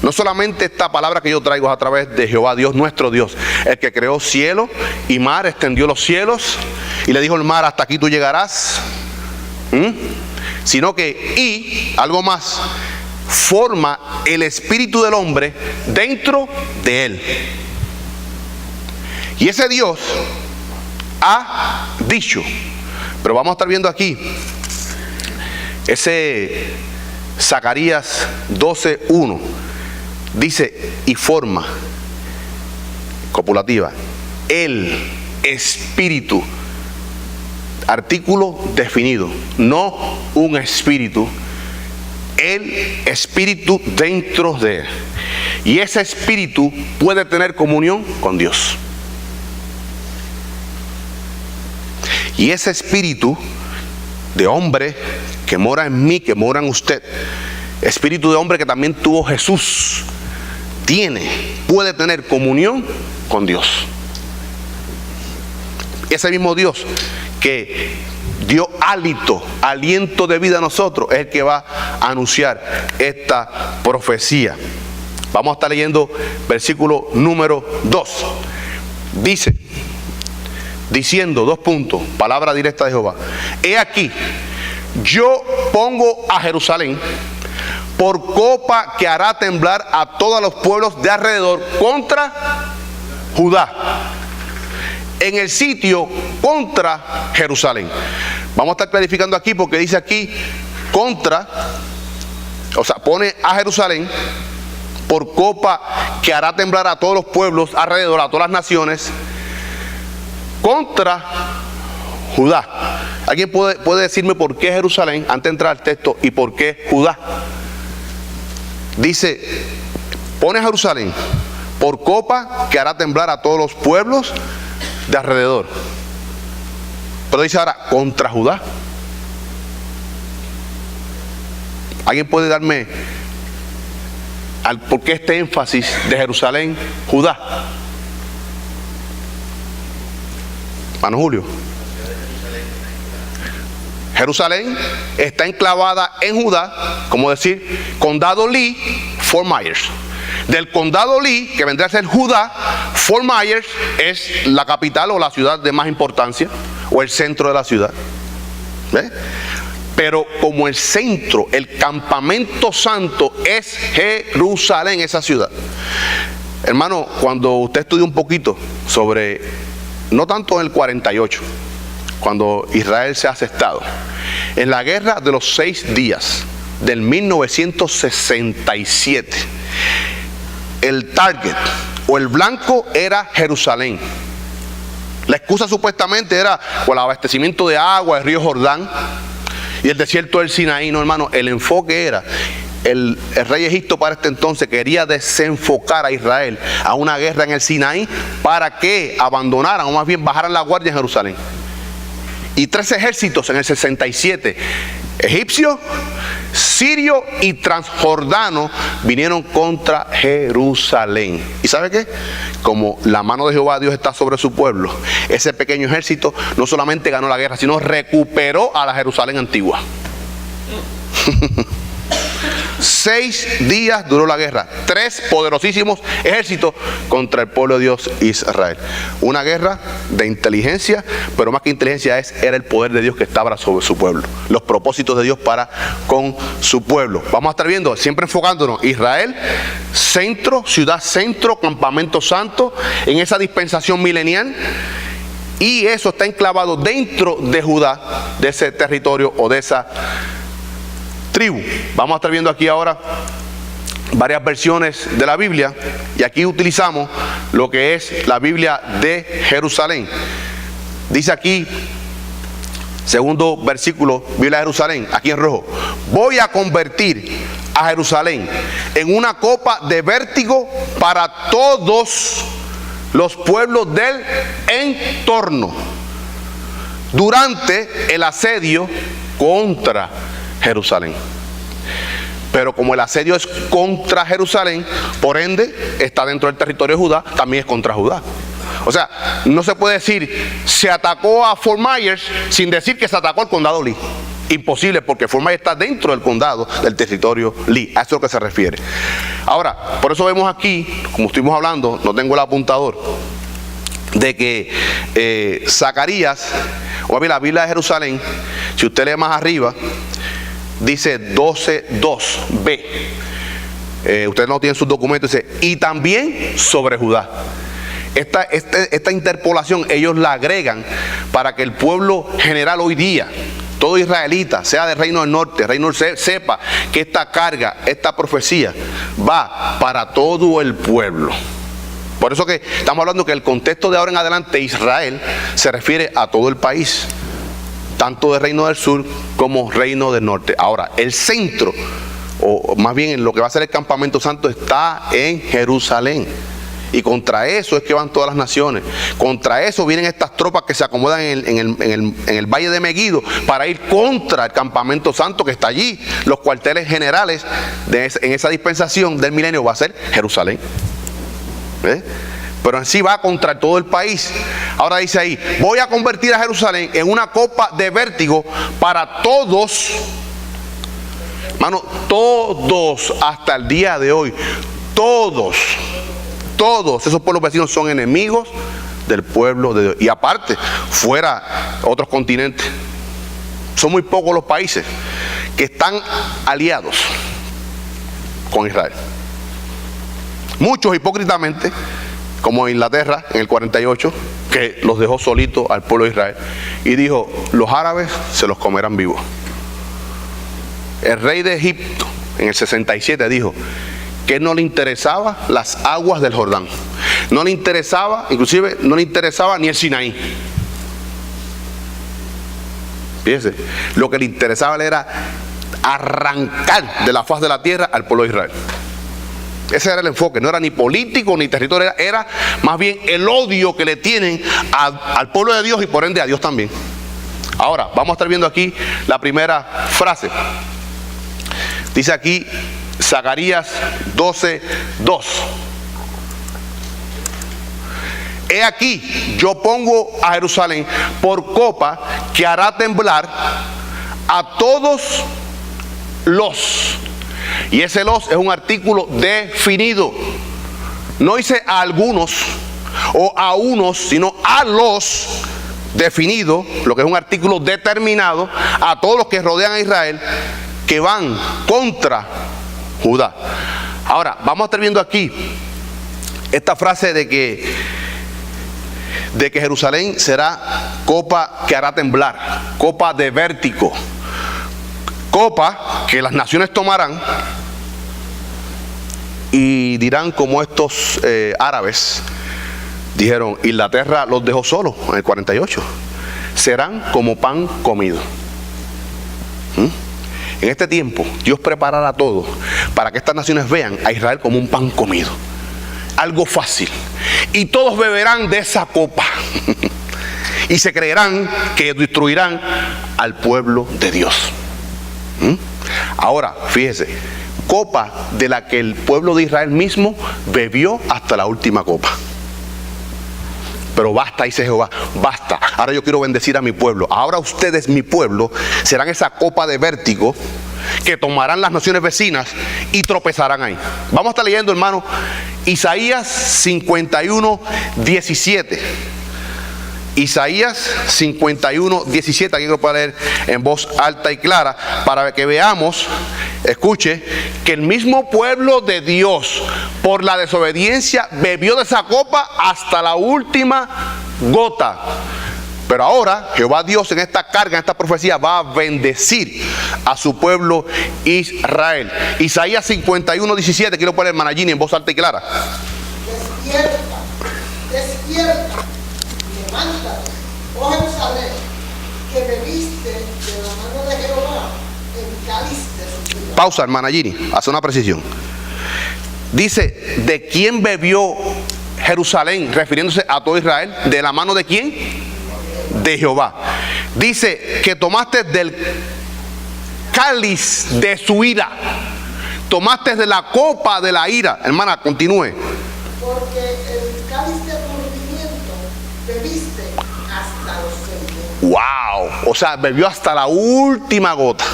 No solamente esta palabra que yo traigo es a través de Jehová Dios, nuestro Dios, el que creó cielo y mar, extendió los cielos y le dijo al mar, hasta aquí tú llegarás. Sino que, y algo más, forma el espíritu del hombre dentro de él. Y ese Dios ha dicho, pero vamos a estar viendo aquí ese Zacarías 12:1. Dice, y forma copulativa el espíritu, artículo definido, no un espíritu, el espíritu dentro de él. Y ese espíritu puede tener comunión con Dios. Y ese espíritu de hombre que mora en mí, que mora en usted, espíritu de hombre que también tuvo Jesús, puede tener comunión con Dios. Ese mismo Dios que dio aliento de vida a nosotros, es el que va a anunciar esta profecía. Vamos a estar leyendo versículo número 2. Dice, diciendo, 2 puntos, palabra directa de Jehová. He aquí, yo pongo a Jerusalén por copa que hará temblar a todos los pueblos de alrededor contra Judá, en el sitio contra Jerusalén. Vamos a estar clarificando aquí porque dice aquí contra, o sea, pone a Jerusalén por copa que hará temblar a todos los pueblos alrededor, a todas las naciones, contra Judá. ¿Alguien puede decirme por qué Jerusalén, antes de entrar al texto, y por qué Judá? Dice, pone a Jerusalén por copa que hará temblar a todos los pueblos de alrededor. Pero dice ahora, contra Judá. ¿Alguien puede darme por qué este énfasis de Jerusalén, Judá? Hermano Julio. Jerusalén está enclavada en Judá, como decir, condado Lee, Fort Myers. Del condado Lee, que vendría a ser Judá, Fort Myers es la capital o la ciudad de más importancia, o el centro de la ciudad. ¿Ve? Pero como el centro, el campamento santo es Jerusalén, esa ciudad. Hermano, cuando usted estudia un poquito sobre, no tanto en el 48, cuando Israel se ha asestado, en la guerra de los 6 días del 1967, el target o el blanco era Jerusalén. La excusa supuestamente era por el abastecimiento de agua, el río Jordán y el desierto del Sinaí. No, hermano, el enfoque era, el rey Egipto para este entonces quería desenfocar a Israel a una guerra en el Sinaí para que abandonaran, o más bien bajaran la guardia en Jerusalén. Y 3 ejércitos en el 67 egipcio, sirio y transjordano vinieron contra Jerusalén. ¿Y sabe qué? Como la mano de Jehová Dios está sobre su pueblo, ese pequeño ejército no solamente ganó la guerra, sino recuperó a la Jerusalén antigua. 6 días duró la guerra, 3 poderosísimos ejércitos contra el pueblo de Dios Israel. Una guerra de inteligencia, pero más que inteligencia era el poder de Dios que estaba sobre su pueblo, los propósitos de Dios para con su pueblo. Vamos a estar viendo, siempre enfocándonos, Israel, centro, ciudad centro, campamento santo, en esa dispensación milenial. Y eso está enclavado dentro de Judá, de ese territorio o de esa tribu. Vamos a estar viendo aquí ahora varias versiones de la Biblia, y aquí utilizamos lo que es la Biblia de Jerusalén. Dice aquí, segundo versículo, Biblia de Jerusalén, aquí en rojo: voy a convertir a Jerusalén en una copa de vértigo para todos los pueblos del entorno durante el asedio contra Jerusalén. Pero como el asedio es contra Jerusalén, por ende está dentro del territorio de Judá, también es contra Judá. O sea, no se puede decir se atacó a Fort Myers sin decir que se atacó al condado Lee. Imposible, porque Fort Myers está dentro del condado, del territorio Lee. A eso es lo que se refiere. Ahora, por eso vemos aquí, como estuvimos hablando, no tengo el apuntador, de que Zacarías, o bien la Biblia de Jerusalén, si usted lee más arriba, dice 12:2b. Usted no tiene sus documentos, dice, y también sobre Judá. Esta interpolación ellos la agregan para que el pueblo general hoy día, todo israelita, sea del reino del norte, reino del sur, sepa que esta carga, esta profecía va para todo el pueblo. Por eso que estamos hablando que el contexto de ahora en adelante, Israel se refiere a todo el país, tanto del reino del sur como reino del norte. Ahora, el centro, o más bien en lo que va a ser el campamento santo, está en Jerusalén. Y contra eso es que van todas las naciones. Contra eso vienen estas tropas que se acomodan en el valle de Megiddo para ir contra el campamento santo que está allí. Los cuarteles generales en esa dispensación del milenio va a ser Jerusalén. ¿Ves? Pero en sí va contra todo el país. Ahora dice ahí, voy a convertir a Jerusalén en una copa de vértigo para todos. Hermano, todos hasta el día de hoy, todos esos pueblos vecinos son enemigos del pueblo de Dios. Y aparte, fuera otros continentes, son muy pocos los países que están aliados con Israel. Muchos hipócritamente, como Inglaterra en el 48, que los dejó solitos al pueblo de Israel y dijo, los árabes se los comerán vivos. El rey de Egipto en el 67 dijo que no le interesaba las aguas del Jordán, no le interesaba, inclusive no le interesaba ni el Sinaí. Fíjense, lo que le interesaba era arrancar de la faz de la tierra al pueblo de Israel. Ese era el enfoque, no era ni político ni territorial, era más bien el odio que le tienen al pueblo de Dios y por ende a Dios también. Ahora, vamos a estar viendo aquí la primera frase. Dice aquí Zacarías 12:2. He aquí, yo pongo a Jerusalén por copa que hará temblar a todos los. Y ese los es un artículo definido. No dice a algunos o a unos, sino a los definido, lo que es un artículo determinado, a todos los que rodean a Israel, que van contra Judá. Ahora, vamos a estar viendo aquí esta frase de que Jerusalén será copa que hará temblar, copa de vértigo, copa que las naciones tomarán y dirán como estos árabes dijeron, Inglaterra los dejó solos en el 48, serán como pan comido. En este tiempo Dios preparará todo para que estas naciones vean a Israel como un pan comido, algo fácil, y todos beberán de esa copa y se creerán que destruirán al pueblo de Dios. Ahora, fíjese, copa de la que el pueblo de Israel mismo bebió hasta la última copa. Pero basta, dice Jehová, basta. Ahora yo quiero bendecir a mi pueblo. Ahora ustedes, mi pueblo, serán esa copa de vértigo que tomarán las naciones vecinas y tropezarán ahí. Vamos a estar leyendo, hermano, Isaías 51, 17. Isaías 51, 17. Aquí lo puedo leer en voz alta y clara para que veamos, escuche, que el mismo pueblo de Dios por la desobediencia bebió de esa copa hasta la última gota. Pero ahora Jehová Dios en esta carga, en esta profecía, va a bendecir a su pueblo Israel. Isaías 51, 17. Quiero poner Managini en voz alta y clara. Despierta, despierta, levántate, oh Jerusalén, que bebiste de la mano de Jehová en cáliz de su ira. Pausa, hermana Gini, hace una precisión. Dice, ¿de quién bebió Jerusalén? Refiriéndose a todo Israel. ¿De la mano de quién? De Jehová. Dice que tomaste del cáliz de su ira. Tomaste de la copa de la ira. Hermana, continúe. Porque el cáliz de aburrimiento bebiste hasta los sedientos. Wow. O sea, bebió hasta la última gota.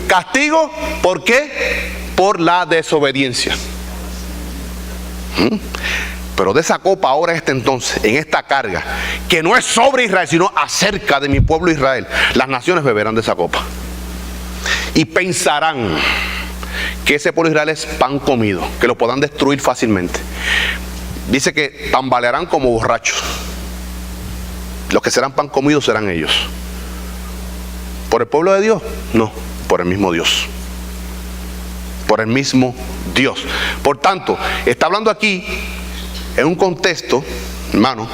Castigo, ¿por qué? Por la desobediencia. Pero de esa copa ahora entonces, en esta carga, que no es sobre Israel, sino acerca de mi pueblo Israel, las naciones beberán de esa copa. Y pensarán que ese pueblo Israel es pan comido, que lo podrán destruir fácilmente. Dice que tambalearán como borrachos. Los que serán pan comidos serán ellos. ¿Por el pueblo de Dios? No, por el mismo Dios. Por el mismo Dios. Por tanto, está hablando aquí en un contexto, hermano,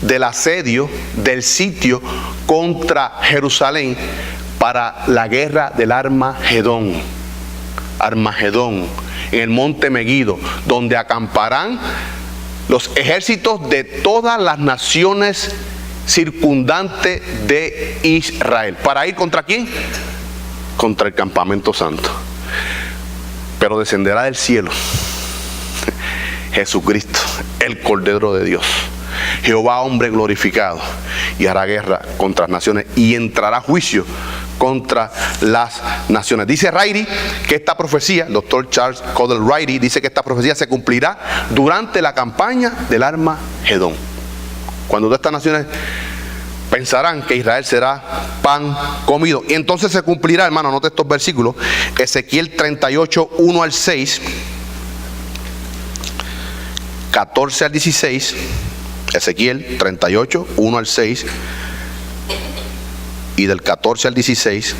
del asedio, del sitio contra Jerusalén para la guerra del Armagedón. Armagedón, en el monte Meguido, donde acamparán los ejércitos de todas las naciones circundantes de Israel. ¿Para ir contra quién? Contra el campamento santo. Pero descenderá del cielo Jesucristo, el Cordero de Dios, Jehová hombre glorificado, y hará guerra contra las naciones y entrará a juicio contra las naciones. Dice Riley que esta profecía, el doctor Charles Codell Riley, dice que esta profecía se cumplirá durante la campaña del Armagedón, cuando todas estas naciones pensarán que Israel será pan comido. Y entonces se cumplirá, hermano, anote estos versículos, Ezequiel 38, 1 al 6, 14 al 16, Ezequiel 38, 1 al 6, y del 14 al 16,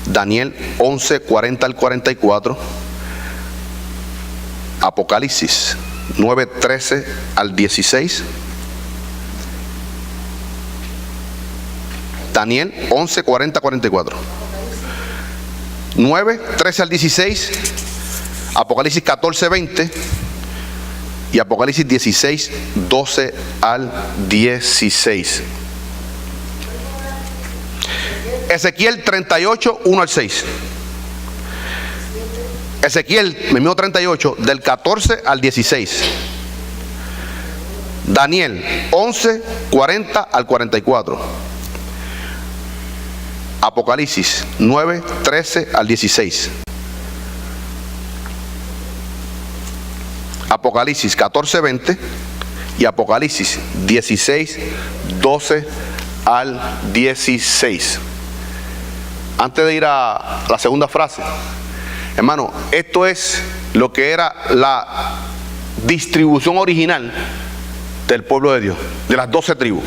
Daniel 11, 40 al 44, Apocalipsis 9, 13 al 16, Daniel 11, 40, 44. 9, 13 al 16, Apocalipsis 14, 20 y Apocalipsis 16, 12 al 16. Ezequiel 38, 1 al 6. Ezequiel, mismo 38, del 14 al 16. Daniel 11, 40 al 44. Apocalipsis 9, 13 al 16. Apocalipsis 14, 20 y Apocalipsis 16, 12 al 16. Antes de ir a la segunda frase, hermano, esto es lo que era la distribución original del pueblo de Dios, de las 12 tribus.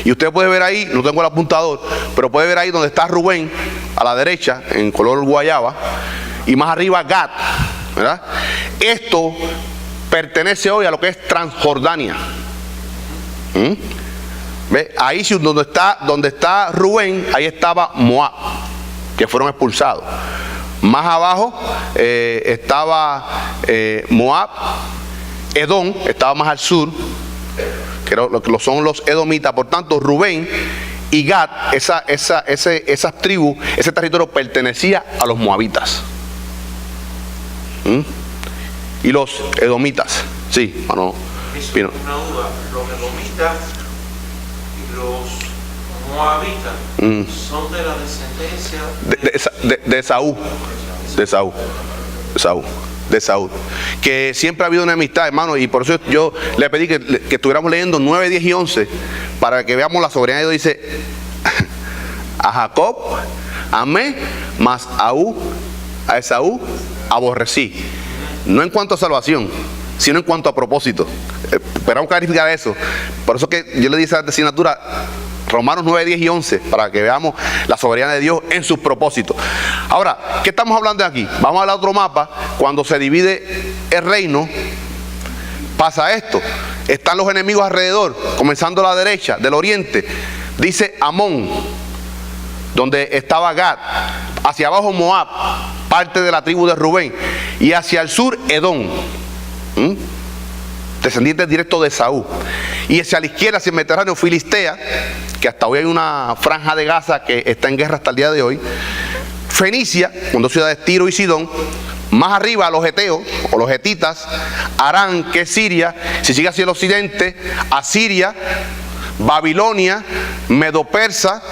Y usted puede ver ahí, no tengo el apuntador, pero puede ver ahí donde está Rubén, a la derecha, en color guayaba, y más arriba Gad, ¿verdad? Esto pertenece hoy a lo que es Transjordania. ¿Ve? Ahí donde está Rubén, ahí estaba Moab, que fueron expulsados. Más abajo estaba Moab, Edom estaba más al sur, que son los edomitas. Por tanto, Rubén Y Gad, esas tribus, ese territorio pertenecía a los moabitas. Y los edomitas. Sí, hermano Pino. Una duda, los edomitas y los moabitas son de la descendencia de Esaú. De Esaú. Que siempre ha habido una amistad, hermano, y por eso yo le pedí que estuviéramos leyendo 9, 10 y 11 para que veamos la soberanía de Dios. Dice: a Jacob amé, mas a Esaú aborrecí. No en cuanto a salvación, sino en cuanto a propósito. Esperamos clarificar eso. Por eso que yo le di esa asignatura, Romanos 9, 10 y 11, para que veamos la soberanía de Dios en sus propósitos. Ahora, ¿qué estamos hablando de aquí? Vamos a hablar de otro mapa. Cuando se divide el reino, pasa esto. Están los enemigos alrededor, comenzando a la derecha, del oriente. Dice Amón, donde estaba Gad. Hacia abajo Moab, parte de la tribu de Rubén. Y hacia el sur Edom, descendiente directo de Esaú. Y hacia la izquierda, hacia el Mediterráneo, Filistea, que hasta hoy hay una franja de Gaza que está en guerra hasta el día de hoy. Fenicia, con dos ciudades, Tiro y Sidón. Más arriba los heteos o los hetitas, Arán, que es Siria. Si sigue hacia el occidente, Asiria, Babilonia, Medo-Persa.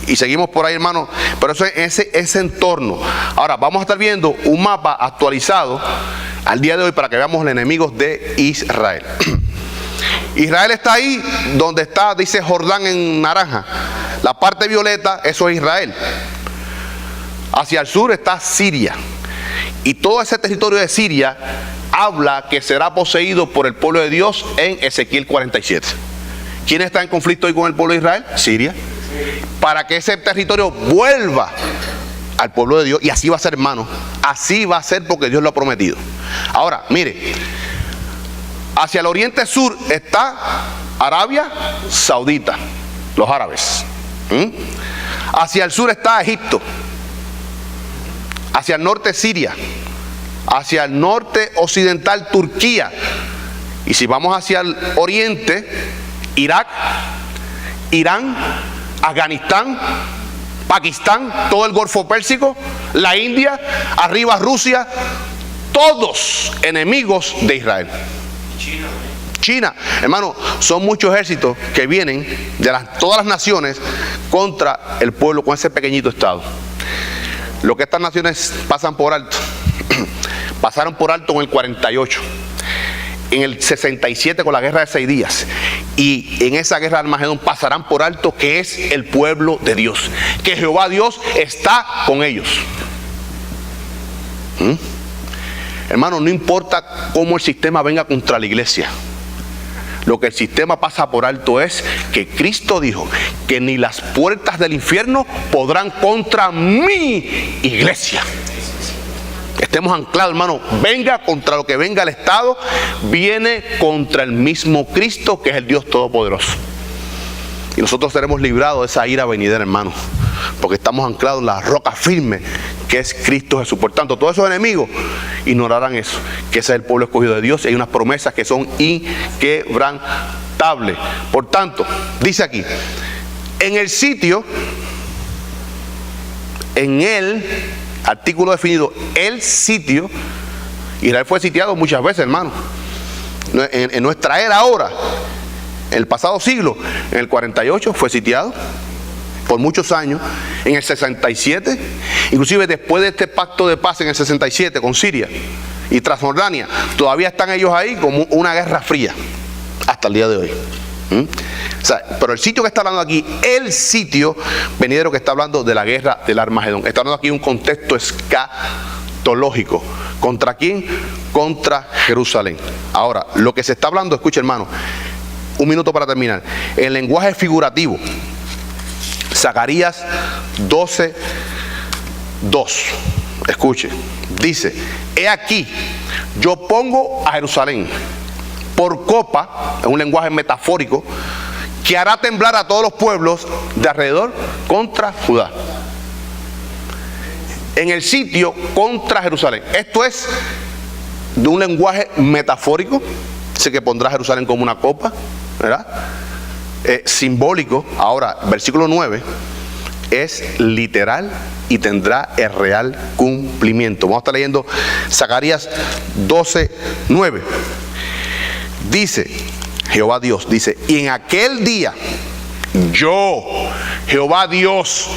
Y seguimos por ahí, hermano. Pero eso es ese entorno. Ahora vamos a estar viendo un mapa actualizado al día de hoy para que veamos los enemigos de Israel. Israel está ahí donde está, dice Jordán en naranja. La parte violeta, eso es Israel. Hacia el sur está Siria. Y todo ese territorio de Siria habla que será poseído por el pueblo de Dios en Ezequiel 47. ¿Quién está en conflicto hoy con el pueblo de Israel? Siria. Para que ese territorio vuelva al pueblo de Dios. Y así va a ser, hermano. Así va a ser porque Dios lo ha prometido. Ahora, mire. Hacia el oriente sur está Arabia Saudita, los árabes. Hacia el sur está Egipto. Hacia el norte Siria. Hacia el norte occidental Turquía. Y si vamos hacia el oriente, Irak, Irán, Afganistán, Pakistán, todo el Golfo Pérsico, la India, arriba Rusia, todos enemigos de Israel. China, hermano, son muchos ejércitos que vienen de todas las naciones contra el pueblo con ese pequeñito estado. Lo que estas naciones pasan por alto, pasaron por alto en el 48, en el 67 con la guerra de 6 días, y en esa guerra de Armagedón pasarán por alto que es el pueblo de Dios, que Jehová Dios está con ellos. Hermano, no importa cómo el sistema venga contra la iglesia. Lo que el sistema pasa por alto es que Cristo dijo que ni las puertas del infierno podrán contra mi iglesia. Estemos anclados, hermano. Venga contra lo que venga el Estado, viene contra el mismo Cristo, que es el Dios Todopoderoso. Y nosotros seremos librados de esa ira venidera, hermano, porque estamos anclados en la roca firme que es Cristo Jesús. Por tanto, todos esos enemigos ignorarán eso, que ese es el pueblo escogido de Dios, y hay unas promesas que son inquebrantables. Por tanto, dice aquí, en el sitio, en el artículo definido, el sitio, Israel fue sitiado muchas veces, hermano, en nuestra era ahora. En el pasado siglo, en el 48 fue sitiado por muchos años, en el 67, inclusive después de este pacto de paz en el 67 con Siria y Transjordania, todavía están ellos ahí como una guerra fría hasta el día de hoy. O sea, pero el sitio que está hablando aquí, el sitio venidero que está hablando de la guerra del Armagedón, está hablando aquí de un contexto escatológico. ¿Contra quién? Contra Jerusalén. Ahora, lo que se está hablando, escucha, hermano, un minuto para terminar. En lenguaje figurativo, Zacarías 12:2. Escuche, dice: he aquí, yo pongo a Jerusalén por copa, en un lenguaje metafórico, que hará temblar a todos los pueblos de alrededor contra Judá. En el sitio contra Jerusalén. Esto es de un lenguaje metafórico. Dice que pondrá a Jerusalén como una copa, ¿verdad? simbólico. Ahora, versículo 9 es literal y tendrá el real cumplimiento. Vamos a estar leyendo Zacarías 12:9. Dice Jehová Dios, dice: y en aquel día yo, Jehová Dios,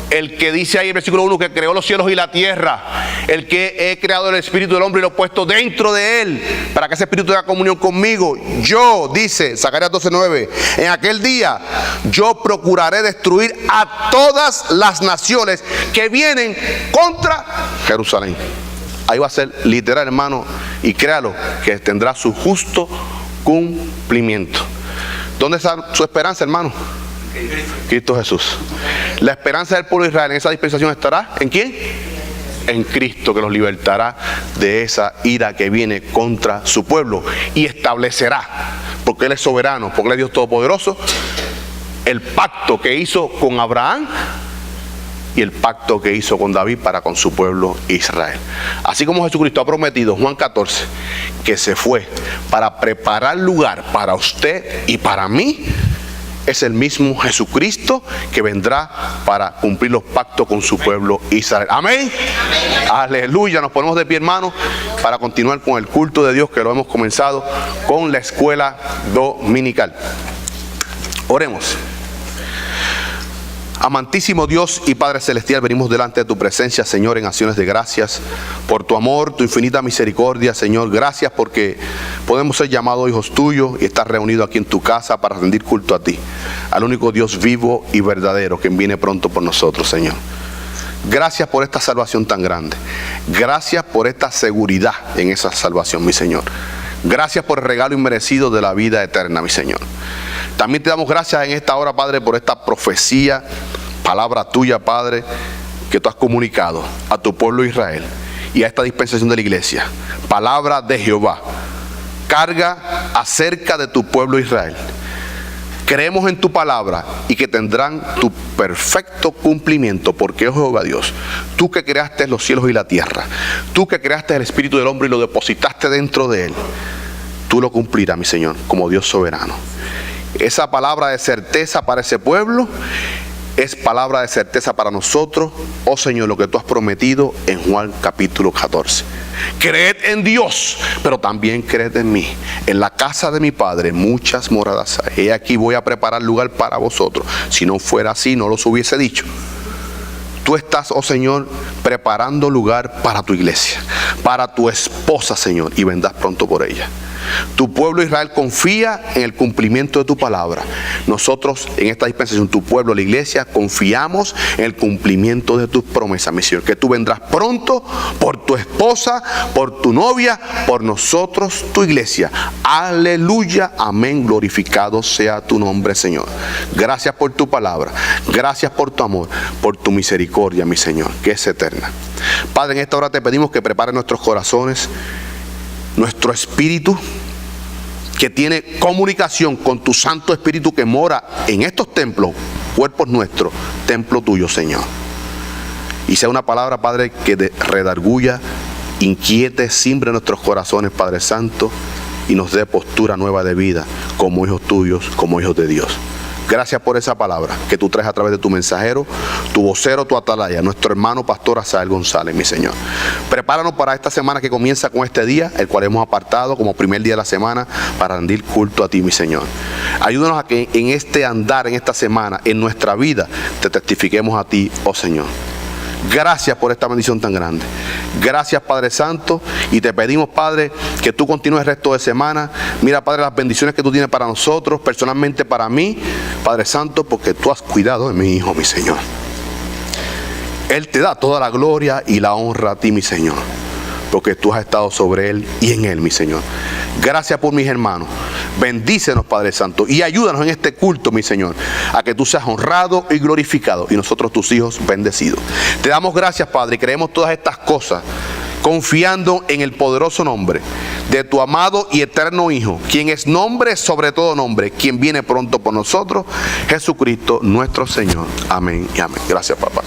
el que dice ahí en el versículo 1 que creó los cielos y la tierra, el que he creado el espíritu del hombre y lo he puesto dentro de él para que ese espíritu tenga comunión conmigo. Yo, dice Zacarías 12:9, en aquel día yo procuraré destruir a todas las naciones que vienen contra Jerusalén. Ahí va a ser literal, hermano, y créalo que tendrá su justo cumplimiento. ¿Dónde está su esperanza, hermano? Cristo Jesús. La esperanza del pueblo de Israel en esa dispensación estará ¿en quién? En Cristo, que los libertará de esa ira que viene contra su pueblo y establecerá, porque Él es soberano, porque Él es Dios todopoderoso, el pacto que hizo con Abraham y el pacto que hizo con David para con su pueblo Israel. Así como Jesucristo ha prometido, Juan 14, que se fue para preparar lugar para usted y para mí, es el mismo Jesucristo que vendrá para cumplir los pactos con su pueblo Israel. Amén. Amén. Aleluya. Nos ponemos de pie, hermanos, para continuar con el culto de Dios que lo hemos comenzado con la escuela dominical. Oremos. Amantísimo Dios y Padre Celestial, venimos delante de tu presencia, Señor, en acciones de gracias por tu amor, tu infinita misericordia, Señor. Gracias porque podemos ser llamados hijos tuyos y estar reunidos aquí en tu casa para rendir culto a ti, al único Dios vivo y verdadero, quien viene pronto por nosotros, Señor. Gracias por esta salvación tan grande. Gracias por esta seguridad en esa salvación, mi Señor. Gracias por el regalo inmerecido de la vida eterna, mi Señor. También te damos gracias en esta hora, Padre, por esta profecía, palabra tuya, Padre, que tú has comunicado a tu pueblo Israel y a esta dispensación de la iglesia. Palabra de Jehová. Carga acerca de tu pueblo Israel. Creemos en tu palabra y que tendrán tu perfecto cumplimiento, porque, oh Jehová Dios, tú que creaste los cielos y la tierra, tú que creaste el espíritu del hombre y lo depositaste dentro de él, tú lo cumplirás, mi Señor, como Dios soberano. Esa palabra de certeza para ese pueblo es palabra de certeza para nosotros, oh Señor, lo que tú has prometido en Juan capítulo 14. Creed en Dios, pero también creed en mí. En la casa de mi Padre muchas moradas hay. He aquí voy a preparar lugar para vosotros. Si no fuera así, no los hubiese dicho. Tú estás, oh Señor, preparando lugar para tu iglesia, para tu esposa, Señor, y vendrás pronto por ella. Tu pueblo Israel confía en el cumplimiento de tu palabra. Nosotros en esta dispensación, tu pueblo, la iglesia, confiamos en el cumplimiento de tus promesas, mi Señor. Que tú vendrás pronto por tu esposa, por tu novia, por nosotros, tu iglesia. Aleluya, amén, glorificado sea tu nombre, Señor. Gracias por tu palabra, gracias por tu amor, por tu misericordia, mi Señor, que es eterna. Padre, en esta hora te pedimos que prepare nuestros corazones, nuestro espíritu, que tiene comunicación con tu Santo Espíritu que mora en estos templos, cuerpos nuestros, templo tuyo, Señor. Y sea una palabra, Padre, que redarguya, inquiete, simbre nuestros corazones, Padre Santo, y nos dé postura nueva de vida como hijos tuyos, como hijos de Dios. Gracias por esa palabra que tú traes a través de tu mensajero, tu vocero, tu atalaya, nuestro hermano pastor Asael González, mi Señor. Prepáranos para esta semana que comienza con este día, el cual hemos apartado como primer día de la semana para rendir culto a ti, mi Señor. Ayúdanos a que en este andar, en esta semana, en nuestra vida, te testifiquemos a ti, oh Señor. Gracias por esta bendición tan grande. Gracias, Padre Santo, y te pedimos, Padre, que tú continúes el resto de semana. Mira, Padre, las bendiciones que tú tienes para nosotros, personalmente para mí, Padre Santo, porque tú has cuidado de mi hijo, mi Señor. Él te da toda la gloria y la honra a ti, mi Señor, porque tú has estado sobre él y en él, mi Señor. Gracias por mis hermanos. Bendícenos, Padre Santo, y ayúdanos en este culto, mi Señor, a que tú seas honrado y glorificado, y nosotros, tus hijos, bendecidos. Te damos gracias, Padre, y creemos todas estas cosas, confiando en el poderoso nombre de tu amado y eterno Hijo, quien es nombre sobre todo nombre, quien viene pronto por nosotros, Jesucristo nuestro Señor. Amén y amén. Gracias, papá.